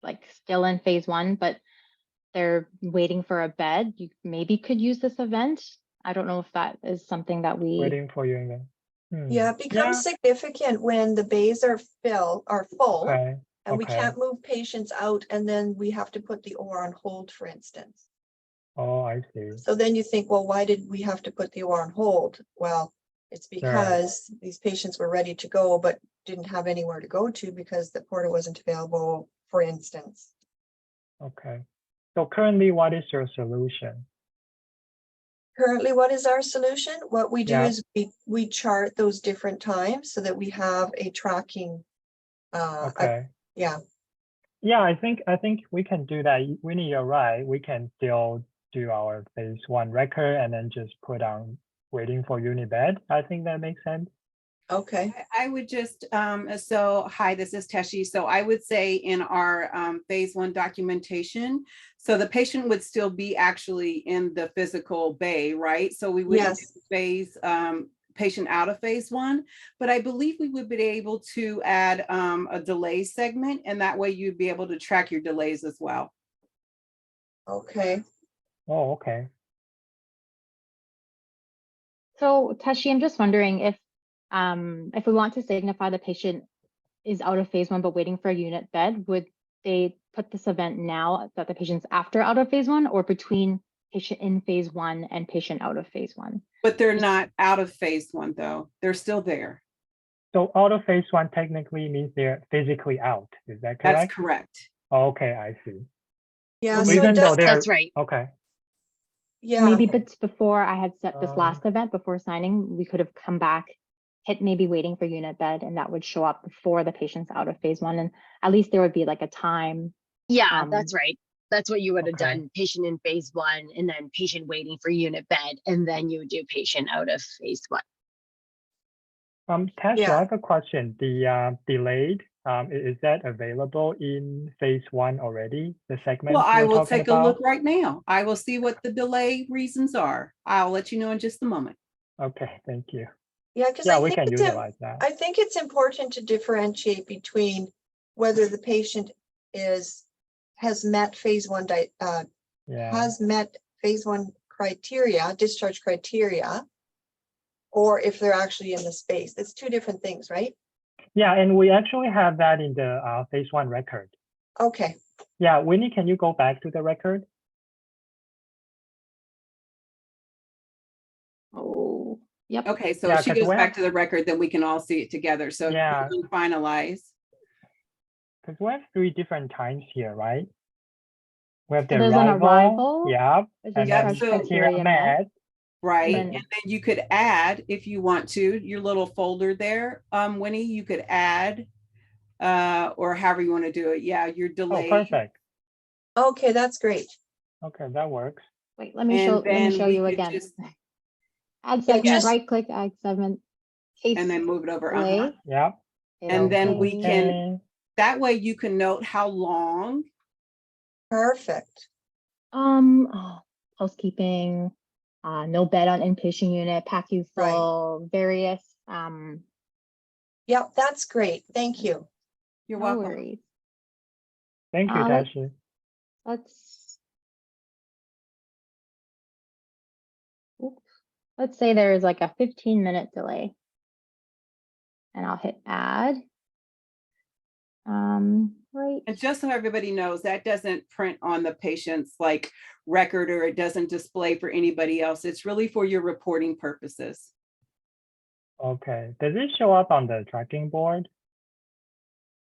S3: like still in phase 1, but they're waiting for a bed, you maybe could use this event. I don't know if that is something that we.
S2: Waiting for you again.
S5: Yeah, it becomes significant when the bays are full,
S2: Okay.
S5: and we
S2: Okay.
S5: can't move patients out, and then we have to put the OR on hold, for instance.
S2: Oh, I see.
S5: So then you think, well, why did we have to put the OR on hold? Well, it's because these patients were ready to go, but didn't have anywhere to go to because the porter wasn't available, for instance.
S2: Okay. So currently, what is your solution?
S5: Currently, what is our solution? What we do
S2: Yeah.
S5: is we chart those different times so that we have a tracking.
S2: Okay.
S5: Yeah,
S2: Yeah, I think we can do that. Winnie, you're right. We can still do our phase 1 record and then just put on waiting for unit bed. I think that makes sense.
S5: okay,
S4: I would just, so, hi, this is Teshi. So I would say in our phase 1 documentation, so the patient would still be actually in the physical bay, right? So we would
S5: Yes.
S4: phase patient out of phase 1, but I believe we would be able to add a delay segment, and that way you'd be able to track your delays as well.
S5: okay.
S2: Oh, okay.
S3: So Tashi, I'm just wondering if we want to signify the patient is out of phase 1 but waiting for a unit bed, would they put this event now that the patient's after out of phase 1 or between patient in phase 1 and patient out of phase 1?
S4: But they're not out of phase 1 though. They're still there.
S2: So out of phase 1 technically means they're physically out. Is that correct?
S4: That's correct.
S2: Oh, okay, I see.
S5: Yeah,
S1: Well,
S5: so
S2: Even
S5: it
S2: though
S5: does,
S2: they're
S1: That's right.
S2: okay.
S5: yeah,
S3: Maybe but before I had set this
S2: Um,
S3: last event before signing, we could have come back, hit maybe waiting for unit bed, and that would show up before the patient's out of phase 1. And at least there would be like a time.
S1: Yeah, that's right. That's what you would have
S2: Okay.
S1: done. Patient in phase 1 and then patient waiting for unit bed. And then you would do patient out of phase 1.
S2: Tasha,
S5: Yeah.
S2: I have a question. The delayed, is that available in phase 1 already? The segment
S4: Well, I
S2: we're
S4: will
S2: talking
S4: take a look
S2: about?
S4: right now. I will see what the delay reasons are. I'll let you know in just a moment.
S2: Okay, thank you.
S5: yeah, because
S2: Yeah,
S5: I
S2: we
S5: think
S2: can
S5: it's,
S2: utilize that.
S5: I think it's important to differentiate between whether the patient has met phase 1,
S2: Yeah.
S5: has met phase 1 criteria, discharge criteria, or if they're actually in the space. It's two different things, right?
S2: Yeah, and we actually have that in the phase 1 record.
S5: Okay,
S2: Yeah, Winnie, can you go back to the record?
S3: Oh, yep.
S4: Okay, so
S2: Yeah,
S4: if she
S2: 'cause
S4: goes
S2: we
S4: back
S2: have-
S4: to the record, then we can all see it together. So
S2: Yeah.
S4: we can finalize.
S2: Because we have 3 different times here, right? We have the
S3: So there's an
S2: arrival,
S3: arrival,
S2: yeah,
S3: which
S2: and
S3: is
S4: Yep,
S2: then
S3: discharge
S4: so-
S3: criteria met.
S2: met.
S4: Right,
S3: And
S4: and
S3: then-
S4: then you could add, if you want to, your little folder there, Winnie, you could add, or however you want to do it. Yeah, your
S2: Oh,
S4: delay.
S2: perfect.
S5: okay, that's great.
S2: Okay, that works.
S3: Wait, let me
S4: And
S3: show
S4: then
S3: you
S4: we could
S3: again.
S4: just-
S3: Add
S5: Yeah,
S3: segment,
S5: just-
S3: right click, add segment, case
S4: And then move it over.
S3: delay.
S2: Yeah.
S3: hit
S4: And then we
S3: OK.
S4: can-
S2: Okay.
S4: That way you can note how long.
S5: Perfect.
S3: Housekeeping, no bed on inpatient unit, PACU
S5: Right.
S3: full, various,
S5: Yep, that's great. Thank you.
S4: You're
S3: no
S4: welcome.
S3: worries.
S2: Thank you,
S3: let's-
S2: Tashi.
S3: Let's say there's like a 15-minute delay. And I'll hit add. Right.
S4: And just so everybody knows, that doesn't print on the patient's like record, or it doesn't display for anybody else. It's really for your reporting purposes.
S2: Okay. Does it show up on the tracking board?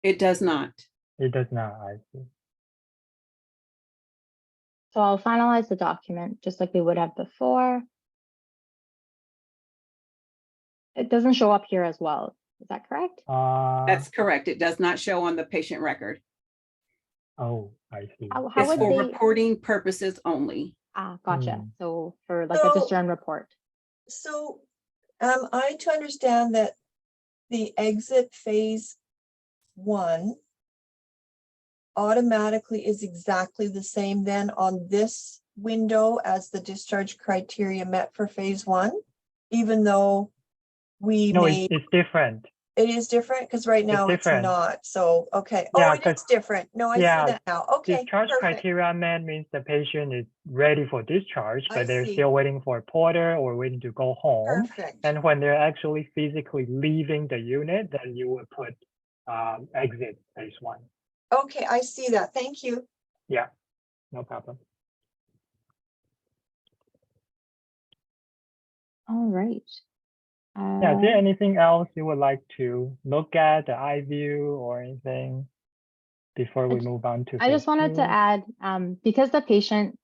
S4: It does not.
S2: It does not, I see.
S3: So I'll finalize the document just like we would have before. It doesn't show up here as well. Is that correct?
S4: That's correct. It does not show on the patient record.
S2: Oh, I see.
S3: How
S4: It's
S3: would
S4: for
S3: they?
S4: reporting purposes only.
S3: Gotcha.
S2: Hmm.
S3: So for like a
S5: So-
S3: discern report.
S5: So am I to understand that the exit phase 1 automatically is exactly the same then on this window as the discharge criteria met for phase 1, even though we
S2: No,
S5: made,
S2: it's different.
S5: it is different because right now it's
S2: different.
S5: not. So, okay.
S2: Yeah,
S5: Oh, it is
S2: 'cause-
S5: different. No, I see
S2: yeah,
S5: that now. Okay,
S2: Discharge
S5: perfect.
S2: criteria met means the patient is ready for discharge,
S5: I
S2: but they're
S5: see.
S2: still waiting for a porter or waiting to go home.
S5: Perfect.
S2: And when they're actually physically leaving the unit, then you would put exit phase 1.
S5: Okay, I see that. Thank you.
S2: Yeah, no problem.
S3: All right.
S2: Yeah, is there anything else you would like to look at, the eye view or anything before we move on to
S3: I just
S2: phase
S3: wanted to
S2: 2?
S3: add, because the patient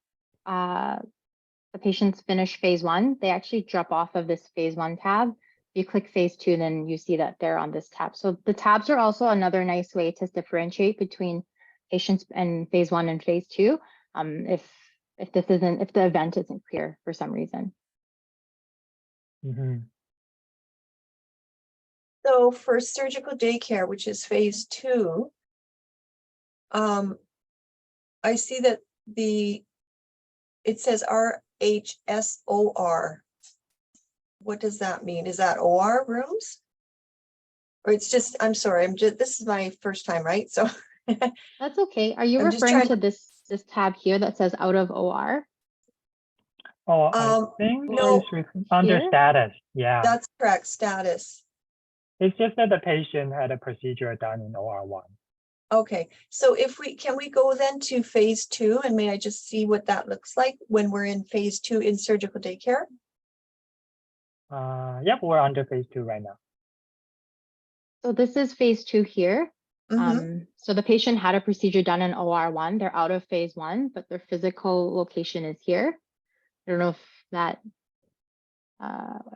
S3: the patients finish phase 1, they actually drop off of this phase 1 tab. If you click phase 2, then you see that they're on this tab. So the tabs are also another nice way to differentiate between patients in phase 1 and phase 2. If the event isn't clear for some reason.
S2: Mhm.
S5: So for surgical daycare, which is phase 2, I see that it says RHSOR. What does that mean? Is that OR rooms? Or it's just, I'm sorry, this is my first time, right? So
S3: That's okay. Are you
S5: I'm just
S3: referring
S5: trying-
S3: to this tab here that says out of OR?
S2: Oh, I think
S5: no,
S2: it's under
S3: here?
S2: status. Yeah,
S5: that's correct, status.
S2: it's just that the patient had a procedure done in OR1.
S5: Okay, so can we go then to phase 2, and may I just see what that looks like when we're in phase 2 in surgical daycare?
S2: Yep, we're under phase 2 right now.
S3: So this is phase 2 here.
S5: Mhm.
S3: So the patient had a procedure done in OR1. They're out of phase 1, but their physical location is here. I don't know if that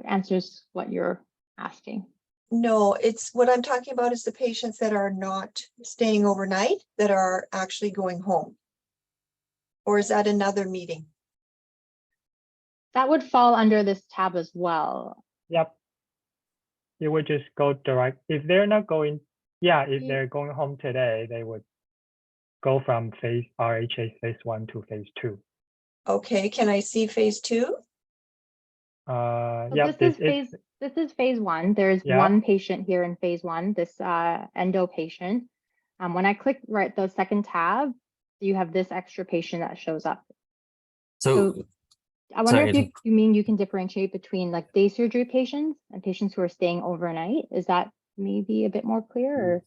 S3: answers what you're asking.
S5: No, it's what I'm talking about is the patients that are not staying overnight, that are actually going home. Or is that another meeting?
S3: That would fall under this tab as well.
S2: Yep. You would just go direct. If they're not going, if
S3: Yeah.
S2: they're going home today, they would go from phase RHS phase 1 to phase 2.
S5: Okay, can I see phase 2?
S3: So
S2: Yep,
S3: this is phase 1. There's one patient here in phase 1, this endo patient. When I click the second tab, you have this extra patient that shows up.
S6: So
S3: I wonder
S6: sorry,
S3: if you mean you can differentiate between like day surgery patients and patients who are staying overnight. Is that maybe a bit more clear? Or?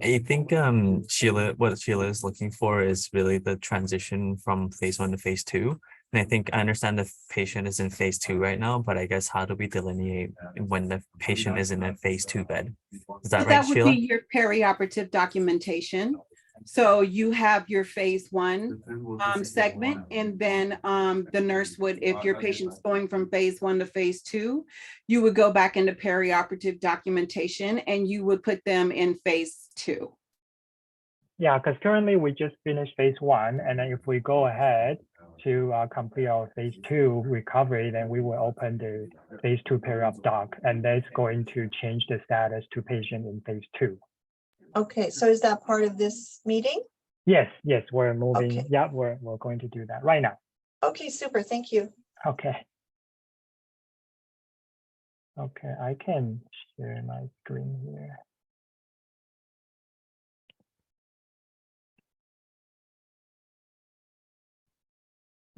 S6: I think what Sheila is looking for is really the transition from phase 1 to phase 2. And I think I understand the patient is in phase 2 right now, but I guess how do we delineate when the patient is in a phase 2 bed? Is that
S4: So
S6: right,
S4: that would
S6: Sheila?
S4: be your perioperative documentation. So you have your phase 1 segment, and then the nurse would, if your patient's going from phase 1 to phase 2, you would go back into perioperative documentation and you would put them in phase 2.
S2: Yeah, because currently we just finished phase 1, and then if we go ahead to complete our phase 2 recovery, then we will open the phase 2 PreOp doc, and that's going to change the status to patient in phase 2.
S5: Okay, so is that part of this meeting?
S2: Yes, we're moving.
S5: Okay.
S2: Yeah, we're going to do that right now.
S5: Okay, super, thank you.
S2: Okay. Okay, I can share my screen here.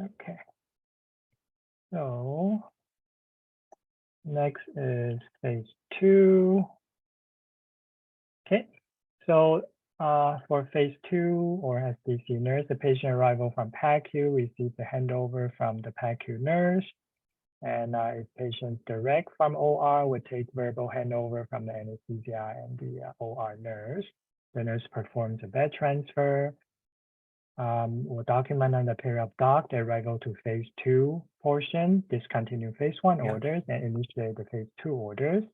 S2: Okay. So next is phase 2. Okay. So for phase 2 or SDC nurse, the patient arrival from PADU receives the handover from the PADU nurse. And if patient direct from OR would take verbal handover from the anesthesia and the OR nurse. The nurse performs a bed transfer. We'll document on the PreOp doc the arrival to phase 2 portion, discontinue phase 1 orders, and initiate the phase 2 orders.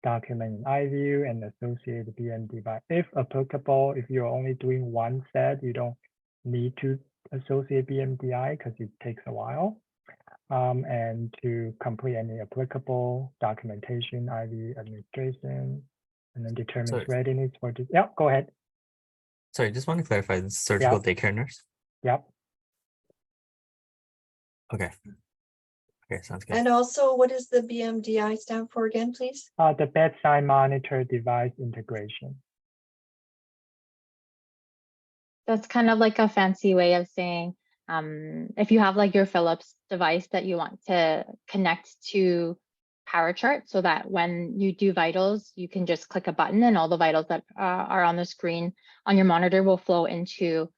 S2: Document in iView and associate the BMD by, if applicable. If you're only doing one set, you don't need to associate BMDI because it takes a while. And to complete any applicable documentation, IV administration, and then determines readiness for this. Yeah, go ahead.
S6: Sorry, just want to clarify, the surgical daycare nurse?
S2: Yep.
S6: Okay. Okay, sounds good.
S5: And also, what does the BMDI stand for again, please?
S2: The bedside monitor device integration.
S3: That's kind of like a fancy way of saying, if you have like your Philips device that you want to connect to PowerChart so that when you do vitals, you can just click a button and all the vitals that are on the screen on your monitor will flow into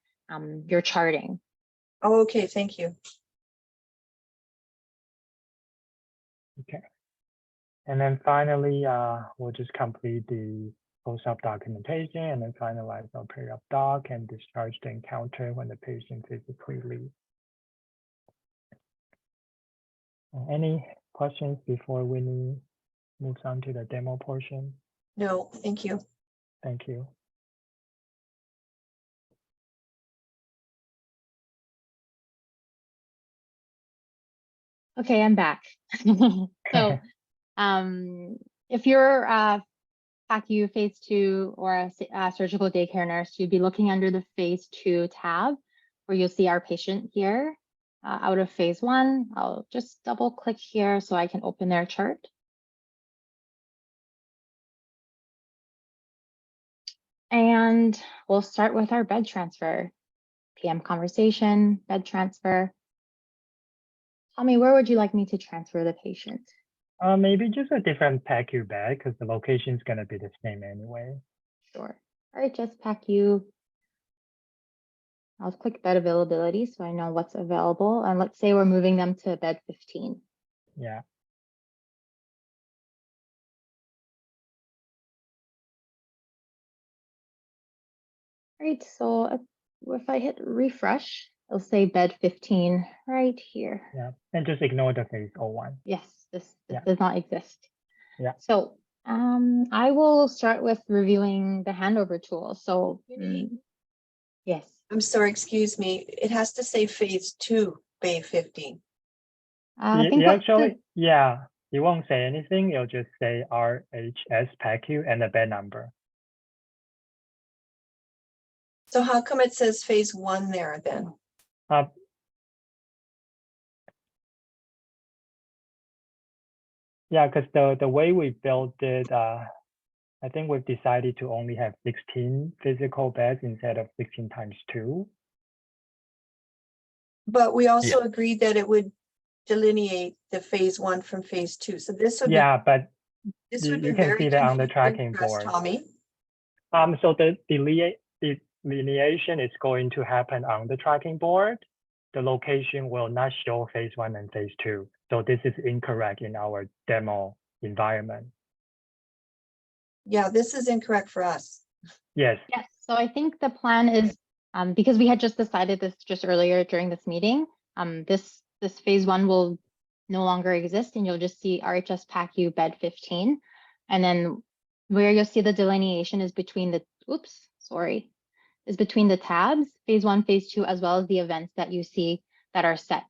S3: your charting.
S5: Oh, okay, thank you.
S2: Okay. And then finally, we'll just complete the post-op documentation and then finalize our PreOp doc and discharge the encounter when the patient physically leaves. Any questions before Winnie moves on to the demo portion?
S5: No, thank you.
S2: Thank you.
S3: Okay, I'm back. So if you're PACU phase 2 or a surgical daycare nurse, you'd be looking under the phase 2 tab where you'll see our patient here out of phase 1. I'll just double click here so I can open their chart. And we'll start with our bed transfer. PM conversation, bed transfer. Tell me, where would you like me to transfer the patient?
S2: Maybe just a different PACU bed because the location is going to be the same anyway.
S3: Sure. RHS PACU. I'll click bed availability so I know what's available. And let's say we're moving them to bed 15.
S2: Yeah.
S3: Right, so if I hit refresh, it'll say bed 15 right here.
S2: Yeah, and just ignore the phase 01.
S3: Yes, this
S2: Yeah.
S3: does not exist.
S2: Yeah.
S3: So I will start with reviewing the handover tool. So yes.
S5: I'm sorry, excuse me. It has to say phase 2, Bay 15.
S3: I think
S2: actually, yeah, it won't say anything. It'll just say RHS PACU and the bed number.
S5: So how come it says phase 1 there then?
S2: Yeah, because the way we built it, I think we've decided to only have 16 physical beds instead of 16 times 2.
S5: But we also agreed that it would delineate the phase 1 from phase 2. So this would
S2: but
S5: this would be
S2: you can
S5: very
S2: see that on the
S5: confusing
S2: tracking
S5: for us,
S2: board.
S5: Tommy.
S2: So the delineation is going to happen on the tracking board. The location will not show phase 1 and phase 2. So this is incorrect in our demo environment.
S5: Yeah, this is incorrect for us.
S2: Yes.
S3: Yes, so I think the plan is, because we had just decided this just earlier during this meeting, this phase 1 will no longer exist and you'll just see RHS PACU bed 15. And then where you'll see the delineation is between the, is between the tabs, phase 1, phase 2, as well as the events that you see that are set.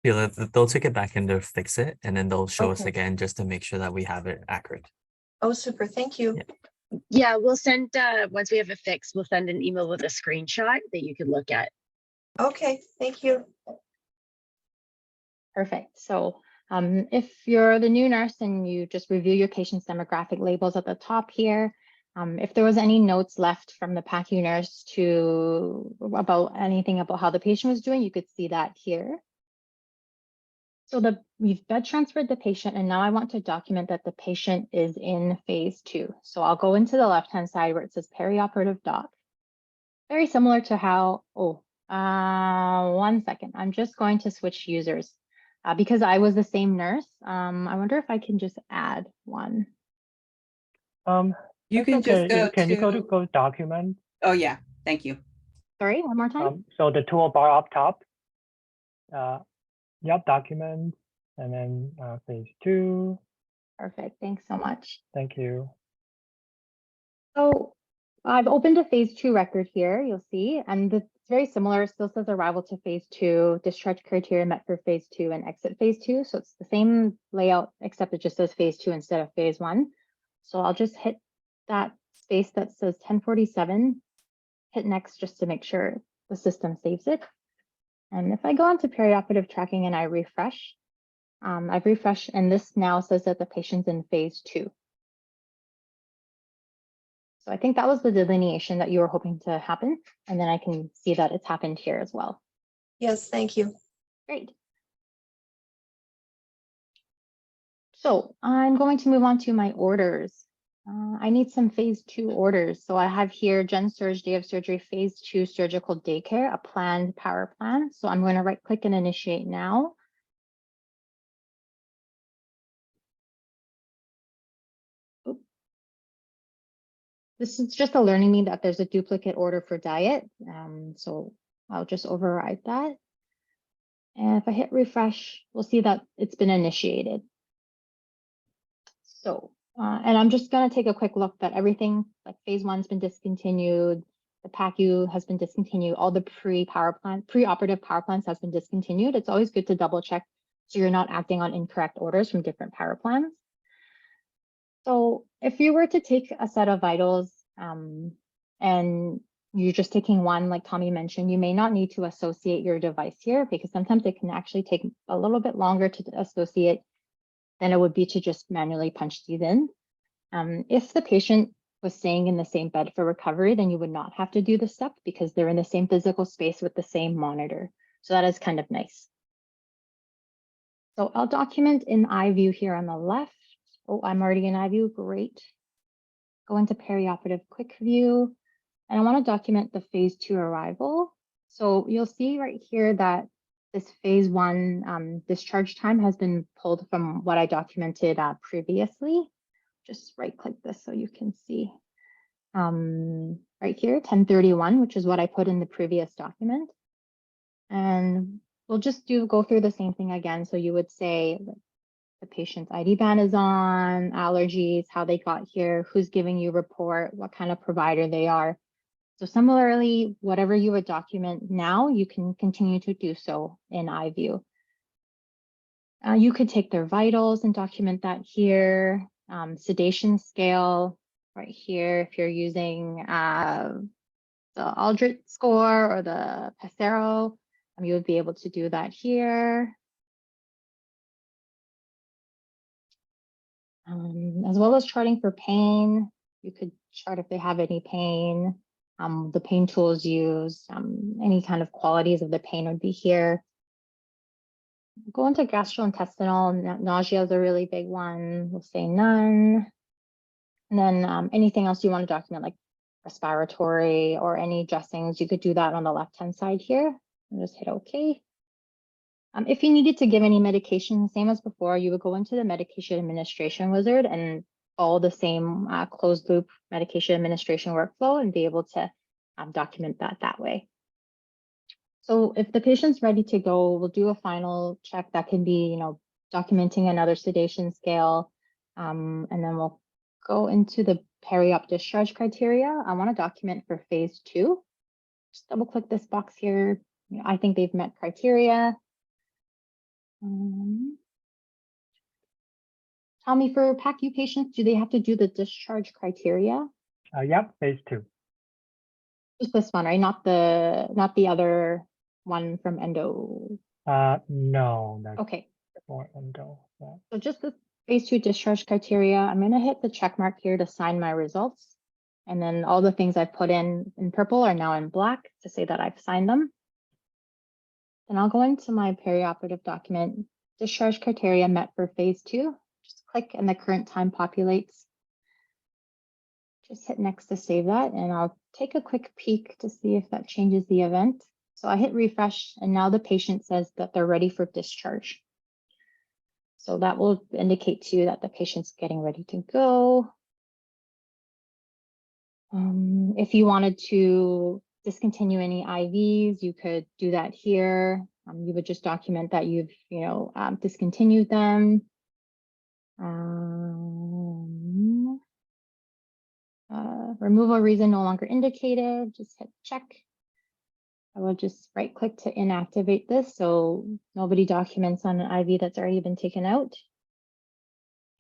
S6: Yeah, they'll take it back and they'll fix it, and then they'll show us
S5: Okay.
S6: again just to make sure that we have it accurate.
S5: Oh, super. Thank you.
S6: Yeah.
S1: Yeah, we'll send, once we have it fixed, we'll send an email with a screenshot that you can look at.
S5: Okay, thank you.
S3: Perfect. So if you're the new nurse and you just review your patient's demographic labels at the top here, if there was any notes left from the PACU nurse about anything about how the patient was doing, you could see that here. So we've bed transferred the patient, and now I want to document that the patient is in phase 2. So I'll go into the left-hand side where it says perioperative doc. Very similar to how, 1 second, I'm just going to switch users. Because I was the same nurse, I wonder if I can just add one.
S4: You can just go
S2: Can you go to document?
S4: Oh, yeah. Thank you.
S3: Sorry, one more time.
S2: So the toolbar up top. Yep, document, and then phase 2.
S3: Perfect. Thanks so much.
S2: Thank you.
S3: So I've opened a phase 2 record here, you'll see, and it's very similar. It still says arrival to phase 2, discharge criteria met for phase 2, and exit phase 2. So it's the same layout, except it just says phase 2 instead of phase 1. So I'll just hit that space that says 1047, hit next just to make sure the system saves it. And if I go on to perioperative tracking and I refresh, I've refreshed, and this now says that the patient's in phase 2. So I think that was the delineation that you were hoping to happen. And then I can see that it's happened here as well.
S5: Yes, thank you.
S3: Great. So I'm going to move on to my orders. I need some phase 2 orders. So I have here Gen Surge Day of Surgery phase 2 surgical daycare, a planned power plan. So I'm going to right click and initiate now. This is just alerting me that there's a duplicate order for diet. So I'll just override that. And if I hit refresh, we'll see that it's been initiated. So, and I'm just going to take a quick look that everything like phase 1's been discontinued. The PADU has been discontinued. All the pre-operative power plants has been discontinued. It's always good to double check so you're not acting on incorrect orders from different power plants. So if you were to take a set of vitals and you're just taking one, like Tommy mentioned, you may not need to associate your device here because sometimes it can actually take a little bit longer to associate than it would be to just manually punch these in. If the patient was staying in the same bed for recovery, then you would not have to do the step because they're in the same physical space with the same monitor. So that is kind of nice. So I'll document in iView here on the left. Oh, I'm already in iView, great. Go into perioperative quick view. And I want to document the phase 2 arrival. So you'll see right here that this phase 1 discharge time has been pulled from what I documented previously. Just right click this so you can see. Right here, 1031, which is what I put in the previous document. And we'll just go through the same thing again. So you would say the patient's ID band is on, allergies, how they got here, who's giving you report, what kind of provider they are. So similarly, whatever you would document now, you can continue to do so in iView. You could take their vitals and document that here. Sedation scale right here, if you're using the Aldrich score or the Passero, you would be able to do that here. As well as charting for pain, you could chart if they have any pain, the pain tools used, any kind of qualities of the pain would be here. Go into gastrointestinal, nausea is a really big one. We'll say none. And then anything else you want to document, like respiratory or any dressings, you could do that on the left-hand side here. And just hit OK. If you needed to give any medication, same as before, you would go into the medication administration wizard and follow the same closed loop medication administration workflow and be able to document that way. So if the patient's ready to go, we'll do a final check that can be, documenting another sedation scale. And then we'll go into the PreOp discharge criteria. I want to document for phase 2. Just double click this box here. I think they've met criteria. Tommy, for PACU patients, do they have to do the discharge criteria?
S2: Yep, phase 2.
S3: Just this one, right? Not the other one from endo.
S2: No, that's
S3: okay.
S2: for endo. Yeah.
S3: So just the phase 2 discharge criteria. I'm going to hit the check mark here to sign my results. And then all the things I've put in purple are now in black to say that I've signed them. Then I'll go into my perioperative document, discharge criteria met for phase 2. Just click and the current time populates. Just hit next to save that, and I'll take a quick peek to see if that changes the event. So I hit refresh, and now the patient says that they're ready for discharge. So that will indicate to you that the patient's getting ready to go. If you wanted to discontinue any IVs, you could do that here. You would just document that you've, discontinued them. Removal reason no longer indicated, just hit check. I will just right click to inactivate this so nobody documents on an IV that's already been taken out.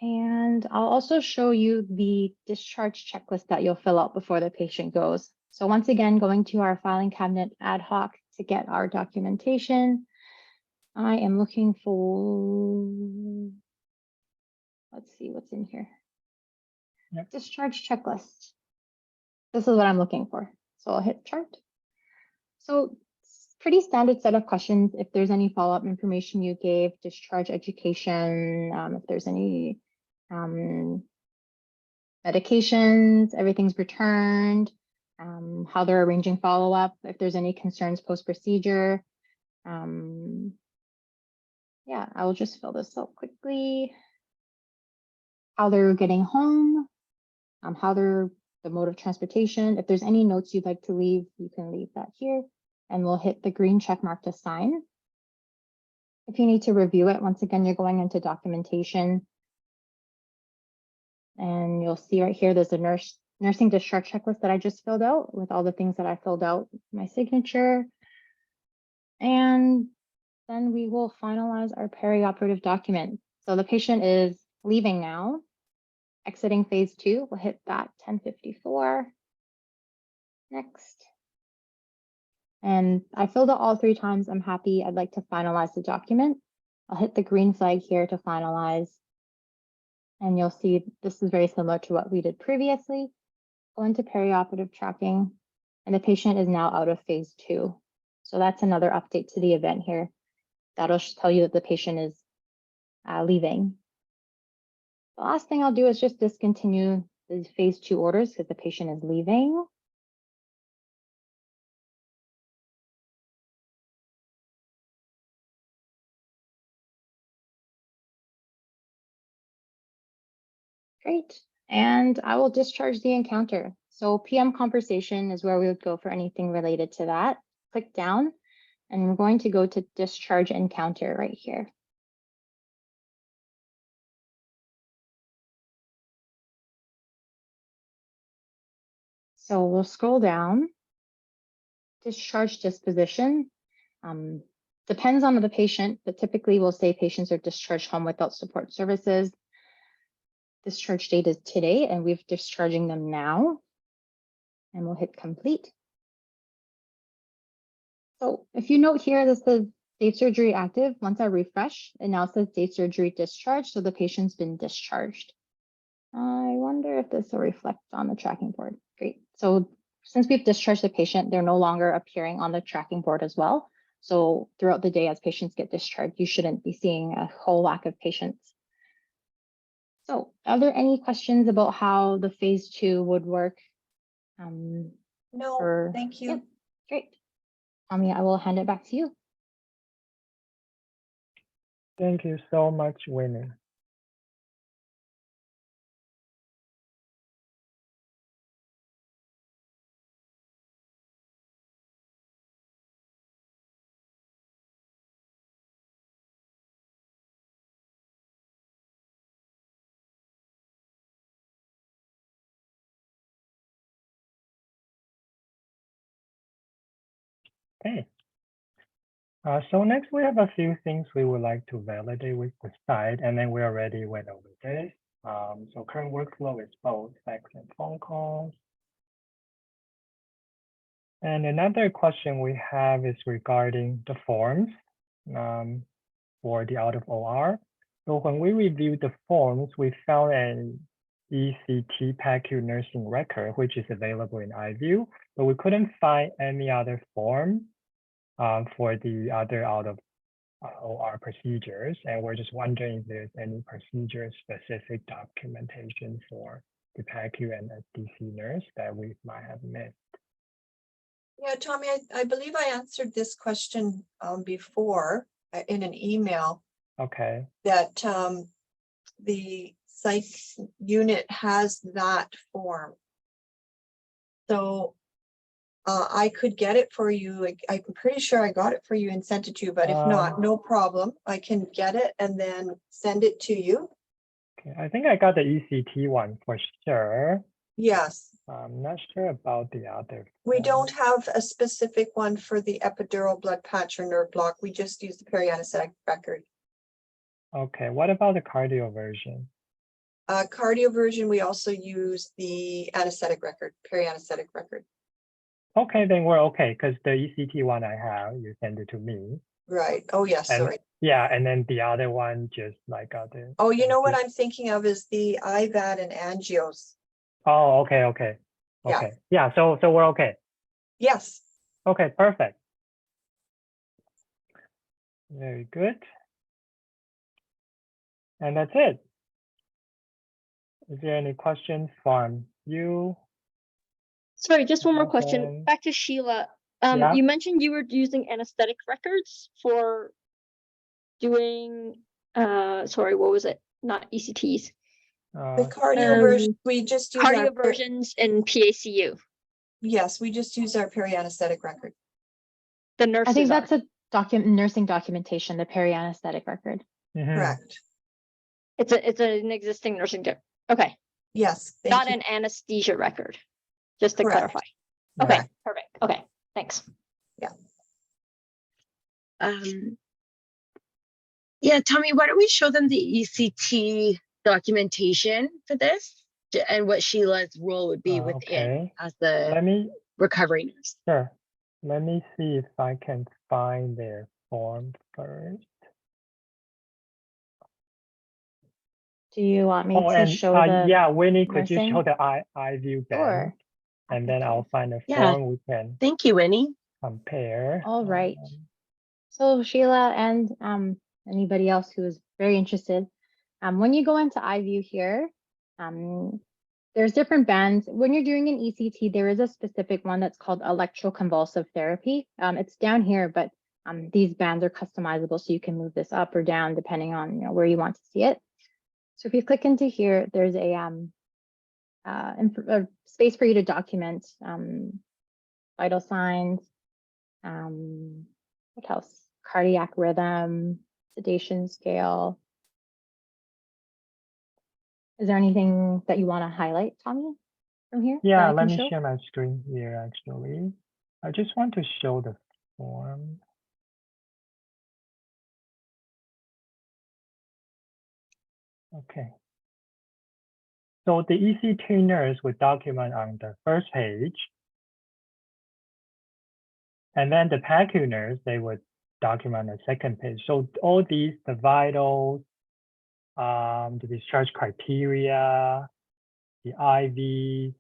S3: And I'll also show you the discharge checklist that you'll fill out before the patient goes. So once again, going to our filing cabinet ad hoc to get our documentation. I am looking for, let's see what's in here. Yep. Discharge checklist. This is what I'm looking for. So I'll hit chart. So pretty standard set of questions. If there's any follow-up information you gave, discharge education, if there's any medications, everything's returned, how they're arranging follow-up, if there's any concerns post-procedure. Yeah, I will just fill this out quickly. How they're getting home, how they're the mode of transportation. If there's any notes you'd like to leave, you can leave that here. And we'll hit the green check mark to sign. If you need to review it, once again, you're going into documentation. And you'll see right here, there's a nursing discharge checklist that I just filled out with all the things that I filled out, my signature. And then we will finalize our perioperative document. So the patient is leaving now, exiting phase 2. We'll hit that 10:54. Next. And I filled out all 3 times. I'm happy. I'd like to finalize the document. I'll hit the green flag here to finalize. And you'll see this is very similar to what we did previously. Go into perioperative tracking, and the patient is now out of phase 2. So that's another update to the event here. That'll tell you that the patient is leaving. The last thing I'll do is just discontinue the phase 2 orders because the patient is leaving. Great. And I will discharge the encounter. So PM conversation is where we would go for anything related to that. Click down, and we're going to go to discharge encounter right here. So we'll scroll down. Discharge disposition. Depends on the patient, but typically we'll say patients are discharged home without support services. Discharge date is today, and we're discharging them now. And we'll hit complete. So if you note here, this says day surgery active. Once I refresh, it now says day surgery discharged. So the patient's been discharged. I wonder if this will reflect on the tracking board. Great. So since we've discharged the patient, they're no longer appearing on the tracking board as well. So throughout the day, as patients get discharged, you shouldn't be seeing a whole lack of patients. So are there any questions about how the phase 2 would work?
S5: No, thank you.
S3: Yeah, great. Tommy, I will hand it back to you.
S2: Thank you so much, Winnie. Okay. So next we have a few things we would like to validate with the site, and then we already went over this. So current workflow is both fax and phone calls. And another question we have is regarding the forms for the out of OR. So when we reviewed the forms, we found an ECT PADU nursing record, which is available in iView, but we couldn't find any other form for the other out of OR procedures. And we're just wondering if there's any procedure specific documentation for the PADU and SDC nurse that we might have missed.
S5: Yeah, Tommy, I believe I answered this question before in an email.
S2: Okay.
S5: That the psych unit has that form. So I could get it for you. I'm pretty sure I got it for you and sent it to you, but if not, no problem. I can get it and then send it to you.
S2: Okay, I think I got the ECT one for sure.
S5: Yes.
S2: I'm not sure about the other.
S5: We don't have a specific one for the epidural blood patch or nerve block. We just use the perianesthetic record.
S2: Okay, what about the cardio version?
S5: Cardio version, we also use the anesthetic record, perianesthetic record.
S2: Okay, then we're okay, because the ECT one I have, you send it to me.
S5: Right. Oh, yes.
S2: And,
S5: sorry.
S2: yeah, and then the other one just like the.
S5: Oh, you know what I'm thinking of is the IVAD and angios.
S2: Oh, okay, okay. Okay. Yeah, so we're okay.
S5: Yes.
S2: Okay, perfect. Very good. And that's it. Is there any questions from you?
S8: Sorry, just one more question. Back to Sheila.
S2: Yeah.
S8: You mentioned you were using anesthetic records for doing, sorry, what was it? Not ECTs.
S5: The cardio version, we just use
S8: cardio versions in PACU.
S5: Yes, we just use our perianesthetic record.
S8: The nurses.
S3: I think that's nursing documentation, the peri-anesthetic record.
S2: Mhm.
S5: Correct.
S8: It's an existing nursing. Okay,
S5: Yes. thank
S8: not
S5: you.
S8: an anesthesia record. Just to
S5: Correct.
S8: clarify. Okay,
S5: Correct.
S8: perfect. Okay, thanks.
S1: Yeah, Tommy, why don't we show them the ECT documentation for this and what Sheila's role would be within
S2: Okay.
S1: as the
S2: Let me,
S1: recovery nurse.
S2: sure. Let me see if I can find their form first.
S3: Do you want me
S2: Oh,
S3: to
S2: and
S3: show the?
S2: yeah, Winnie, could you
S3: nursing?
S2: show the iView band?
S3: Sure.
S2: And then I'll find a
S1: Yeah.
S2: form we can
S1: Thank you, Winnie.
S2: compare.
S3: All right. So Sheila and anybody else who is very interested, when you go into iView here, there's different bands. When you're doing an ECT, there is a specific one that's called electroconvulsive therapy. It's down here, but these bands are customizable, so you can move this up or down depending on where you want to see it. So if you click into here, there's a space for you to document vital signs. What else? Cardiac rhythm, sedation scale. Is there anything that you want to highlight, Tommy, from here? that
S2: Yeah,
S3: I
S2: let
S3: can
S2: me
S3: show?
S2: share my screen here, actually. I just want to show the form. Okay. So the ECT nurse would document on the first page. And then the PADU nurse, they would document the second page. So all these, the vitals, the discharge criteria, the IV,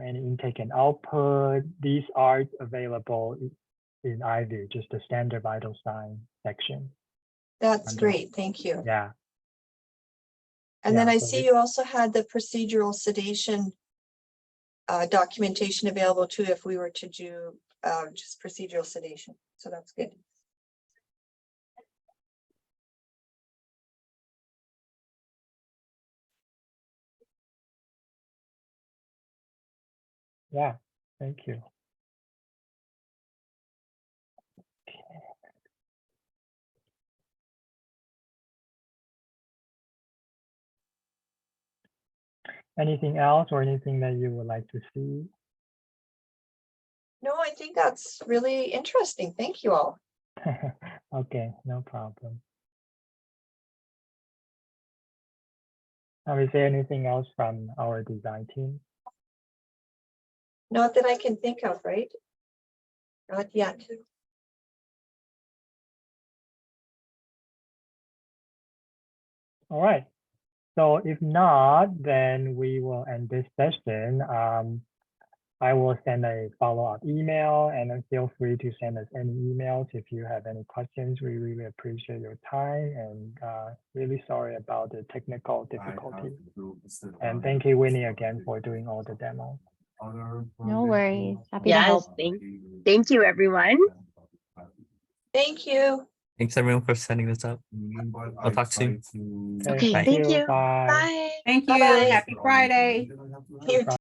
S2: any intake and output, these are available in iView, just the standard vital sign section.
S5: That's
S2: Under-
S5: great. Thank you.
S2: Yeah.
S5: And then
S2: Yeah,
S5: I
S2: so
S5: see
S2: it-
S5: you also had the procedural sedation documentation available too, if we were to do just procedural sedation. So that's good.
S2: Yeah, thank you. Anything else or anything that you would like to see?
S5: No, I think that's really interesting. Thank you all.
S2: Okay, no problem. Now, is there anything else from our design team?
S5: Not that I can think of, right? Not yet.
S2: All right. So if not, then we will end this session. I will send a follow-up email, and then feel free to send us any emails if you have any questions. We really appreciate your time, and really sorry about the technical difficulty. And thank you, Winnie, again for doing all the demos.
S3: No worries. Happy to
S1: Yes,
S3: help.
S1: thank you, everyone.
S5: Thank you.
S6: Thanks everyone for setting this up. I'll talk soon.
S1: Okay,
S2: Thank
S1: thank
S2: you.
S1: you.
S2: Bye.
S1: Bye.
S4: Thank you.
S5: Bye-bye.
S4: Happy Friday.
S5: You